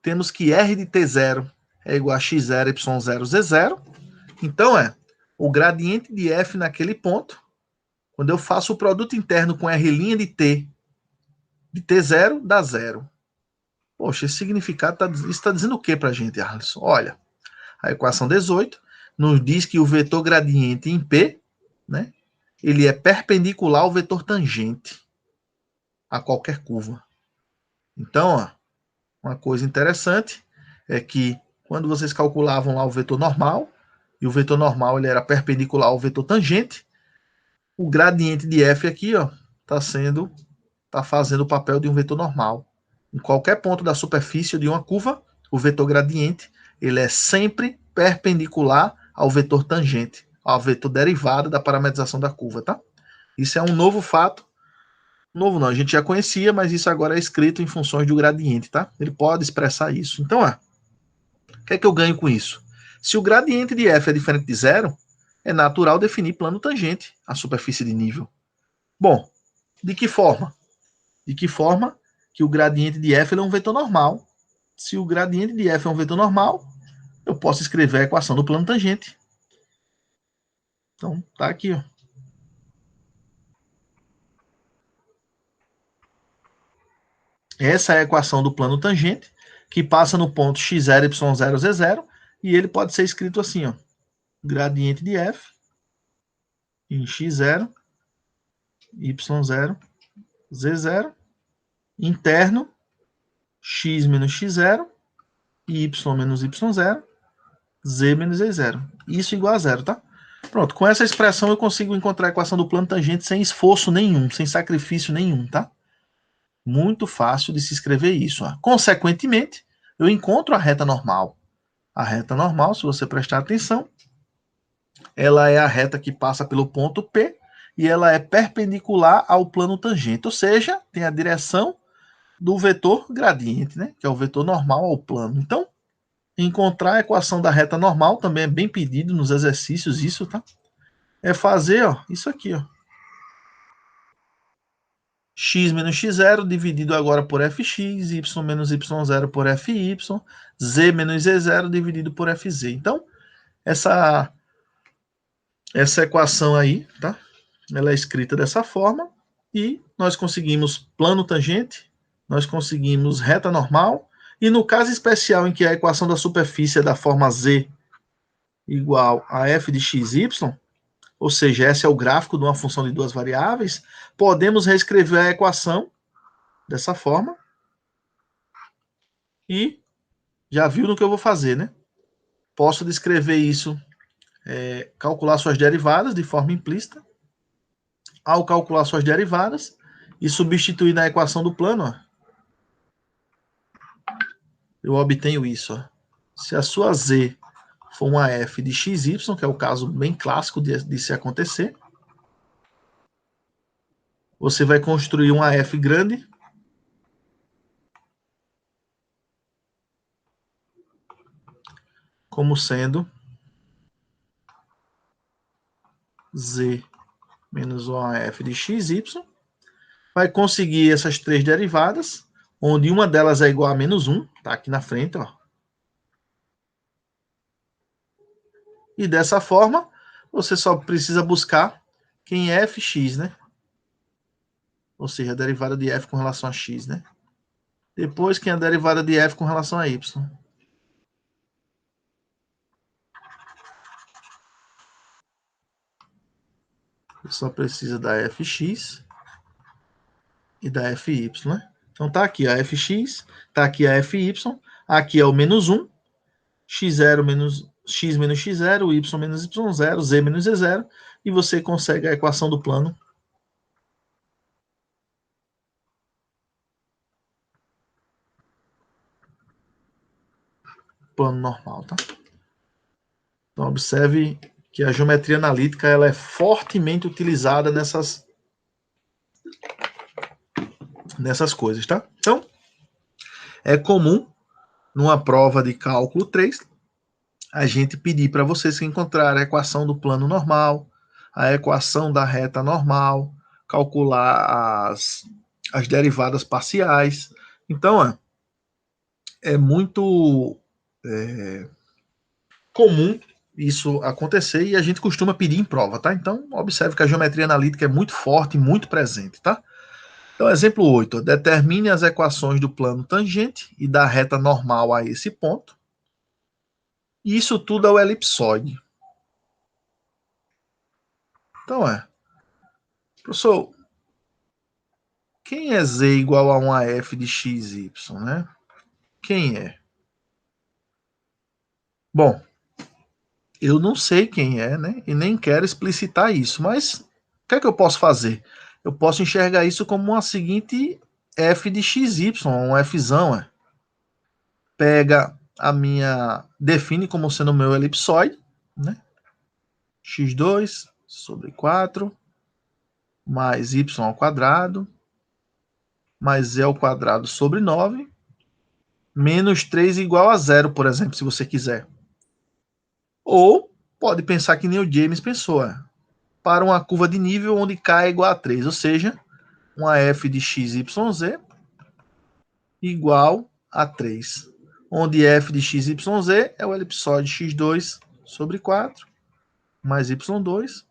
Speaker 1: temos que r de t0 é igual a x0, y0, z0. Então, o gradiente de f naquele ponto, quando eu faço o produto interno com r' de t0, dá 0. Poxa, esse significado, isso está dizendo o que para a gente, Arlisson? Olha, a equação 18 nos diz que o vetor gradiente em P né? Ele é perpendicular ao vetor tangente a qualquer curva. Então, ó, uma coisa interessante é que quando vocês calculavam lá o vetor normal, e o vetor normal ele era perpendicular ao vetor tangente, o gradiente de f aqui, ó, tá fazendo o papel de um vetor normal. Em qualquer ponto da superfície de uma curva, o vetor gradiente ele é sempre perpendicular ao vetor tangente, ao vetor derivado da parametrização da curva, tá? Isso é um novo fato. Novo não, a gente já conhecia, mas isso agora é escrito em funções do gradiente, tá? Ele pode expressar isso. Então, ó, o que é que eu ganho com isso? Se o gradiente de f é diferente de zero, é natural definir plano tangente à superfície de nível. Bom, de que forma? De que forma que o gradiente de f é um vetor normal. Se o gradiente de f é um vetor normal, eu posso escrever a equação do plano tangente. Então, tá aqui, ó. Essa é a equação do plano tangente, que passa no ponto x0, y0, z0, e ele pode ser escrito assim, ó. Gradiente de f em x0, y0, z0, interno, x menos x0, y menos y0, z menos z0. Isso igual a zero, tá? Pronto, com essa expressão eu consigo encontrar a equação do plano tangente sem esforço nenhum, sem sacrifício nenhum, tá? Muito fácil de se escrever isso. Ó. Consequentemente, eu encontro a reta normal. A reta normal, se você prestar atenção, ela é a reta que passa pelo ponto P e ela é perpendicular ao plano tangente, ou seja, tem a direção do vetor gradiente, né? Que é o vetor normal ao plano. Então, encontrar a equação da reta normal também é bem pedido nos exercícios, isso, tá? É fazer, ó, isso aqui, ó. X menos x0 dividido agora por fx, y menos y0 por fy, z menos z0 dividido por fz. Então, essa equação aí, tá? Ela é escrita dessa forma e nós conseguimos plano tangente, nós conseguimos reta normal e no caso especial em que a equação da superfície é da forma z igual a f de xy, ou seja, esse é o gráfico de uma função de duas variáveis, podemos reescrever a equação dessa forma e já viu no que eu vou fazer, né? Posso descrever isso, calcular suas derivadas de forma implícita. Ao calcular suas derivadas e substituir na equação do plano, ó, eu obtenho isso. Ó. Se a sua z for uma f de xy, que é o caso bem clássico de se acontecer, você vai construir uma f grande como sendo z menos uma f de xy, vai conseguir essas três derivadas, onde uma delas é igual a menos 1, tá aqui na frente, ó. E dessa forma, você só precisa buscar quem é fx, né? Ou seja, a derivada de f com relação a x, né? Depois, quem é a derivada de f com relação a y. Você só precisa da fx e da fy, né? Então tá aqui a fx, tá aqui a fy, aqui é o menos 1, x0 menos x menos x0, y menos y0, z menos z0, e você consegue a equação do plano normal, tá? Então observe que a geometria analítica ela é fortemente utilizada nessas coisas, tá? Então, é comum numa prova de cálculo 3 a gente pedir para vocês encontrar a equação do plano normal, a equação da reta normal, calcular as derivadas parciais. Então, é muito comum isso acontecer e a gente costuma pedir em prova, tá? Então, observe que a geometria analítica é muito forte e muito presente, tá? Então, exemplo 8. Determine as equações do plano tangente e da reta normal a esse ponto. E isso tudo é o elipsoide. Então professor, quem é Z igual a 1AF de XY, né? Quem é? Bom, eu não sei quem é, né? E nem quero explicitar isso, mas o que é que eu posso fazer? Eu posso enxergar isso como uma seguinte F de XY, um Fzão, Pega a minha... define como sendo o meu elipsoide, né? x2 sobre 4 mais y ao quadrado mais z ao quadrado sobre 9 menos 3 igual a zero, por exemplo, se você quiser. Ou pode pensar que nem o James pensou, para uma curva de nível onde k é igual a 3, ou seja, uma f de xyz igual a 3, onde f de xyz é o elipsoide x2 sobre 4 mais y2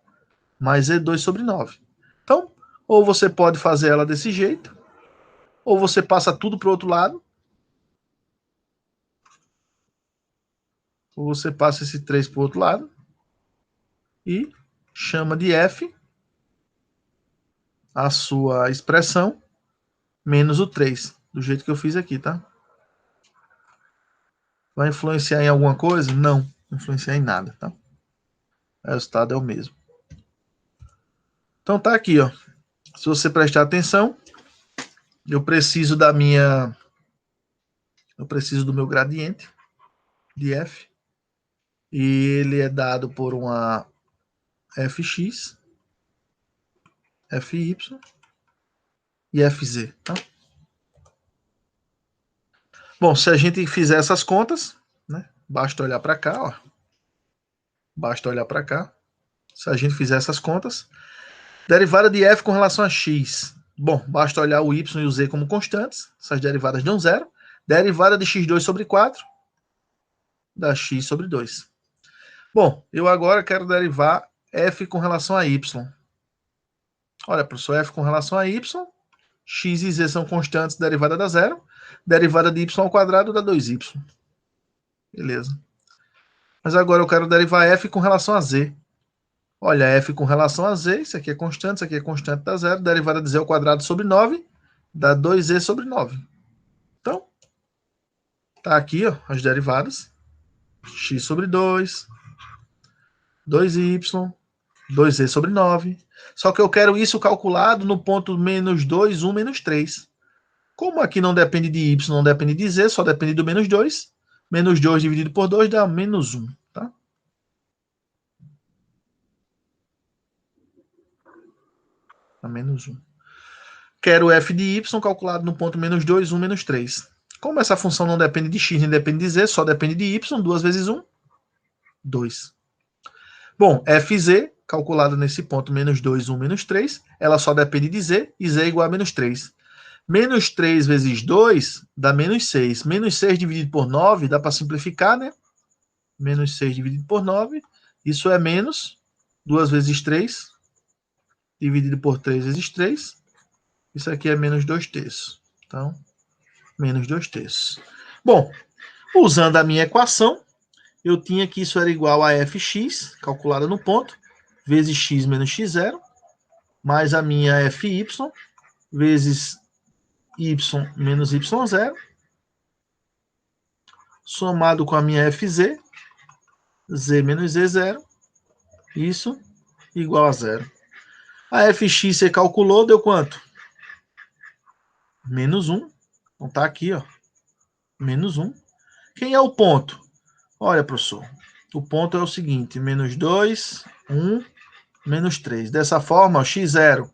Speaker 1: mais z2 sobre 9. Então, ou você pode fazer ela desse jeito, ou você passa tudo para o outro lado, ou você passa esse 3 para o outro lado e chama de f a sua expressão menos o 3, do jeito que eu fiz aqui, tá? Vai influenciar em alguma coisa? Não, não influenciar em nada, tá? O resultado é o mesmo. Então tá aqui, ó. Se você prestar atenção, eu preciso do meu gradiente de f, e ele é dado por uma fx, fy e fz, tá? Bom, se a gente fizer essas contas, né? Basta olhar para cá, ó. Basta olhar para cá. Se a gente fizer essas contas, derivada de f com relação a x. Bom, basta olhar o y e o z como constantes. Essas derivadas dão zero. Derivada de x2 sobre 4 dá x sobre 2. Bom, eu agora quero derivar f com relação a y. Olha, professor, f com relação a y, x e z são constantes, derivada dá zero. Derivada de y ao quadrado dá 2y. Beleza. Mas agora eu quero derivar f com relação a z. Olha, f com relação a z, isso aqui é constante, isso aqui é constante, dá zero. Derivada de z ao quadrado sobre 9 dá 2z sobre 9. Então, tá aqui, ó, as derivadas. X sobre 2, 2y, 2z sobre 9. Só que eu quero isso calculado no ponto menos 2, 1, menos 3. Como aqui não depende de y, não depende de z, só depende do menos 2. Menos 2 dividido por 2 dá menos 1, tá? Dá menos 1. Quero f de y calculado no ponto menos 2, 1, menos 3. Como essa função não depende de x nem depende de z, só depende de y, 2 vezes 1, 2. Bom, fz, calculada nesse ponto menos 2, 1, menos 3, ela só depende de z, e z é igual a menos 3. Menos 3 vezes 2 dá menos 6. Menos 6 dividido por 9, dá para simplificar, né? Menos 6 dividido por 9, isso é menos 2 vezes 3, dividido por 3 vezes 3, isso aqui é menos 2 terços. Então, menos 2 terços. Bom, usando a minha equação, eu tinha que isso era igual a fx, calculada no ponto, vezes x menos x0, mais a minha fy, vezes y menos y0, somado com a minha fz, z menos z0, isso igual a zero. A fx você calculou, deu quanto? Menos 1. Então tá aqui, ó. Menos 1. Quem é o ponto? Olha, professor, o ponto é o seguinte, menos 2, 1, menos 3. Dessa forma, o x0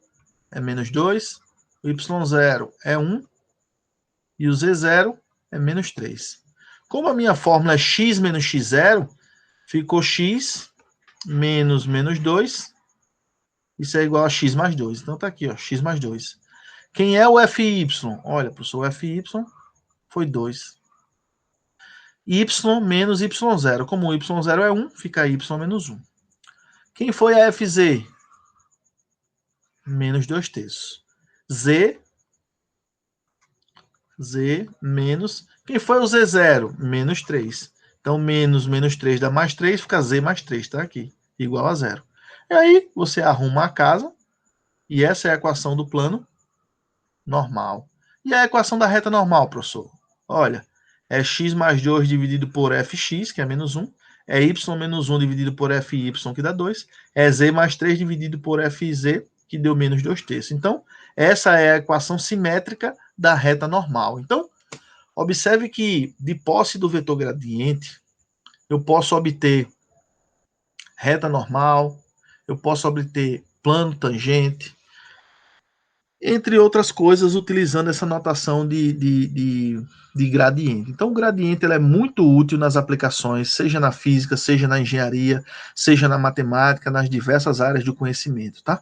Speaker 1: é menos 2, o y0 é 1 e o z0 é menos 3. Como a minha fórmula é x menos x0, ficou x menos menos 2, isso é igual a x mais 2. Então tá aqui, ó, x mais 2. Quem é o fy? Olha, professor, o fy foi 2. Y menos y0. Como o y0 é 1, fica y menos 1. Quem foi a fz? Menos 2 terços. Z menos... Quem foi o z0? Menos 3. Então, menos 3 dá mais 3, fica z mais 3, tá aqui. Igual a 0. E aí você arruma a casa, e essa é a equação do plano normal. E a equação da reta normal, professor? Olha, é x mais 2 dividido por fx, que é menos 1, é y menos 1 dividido por fy, que dá 2, é z mais 3 dividido por fz, que deu menos 2/3. Então, essa é a equação simétrica da reta normal. Então, observe que, de posse do vetor gradiente, eu posso obter reta normal, eu posso obter plano tangente, entre outras coisas, utilizando essa notação de gradiente. Então, o gradiente ele é muito útil nas aplicações, seja na física, seja na engenharia, seja na matemática, nas diversas áreas do conhecimento, tá?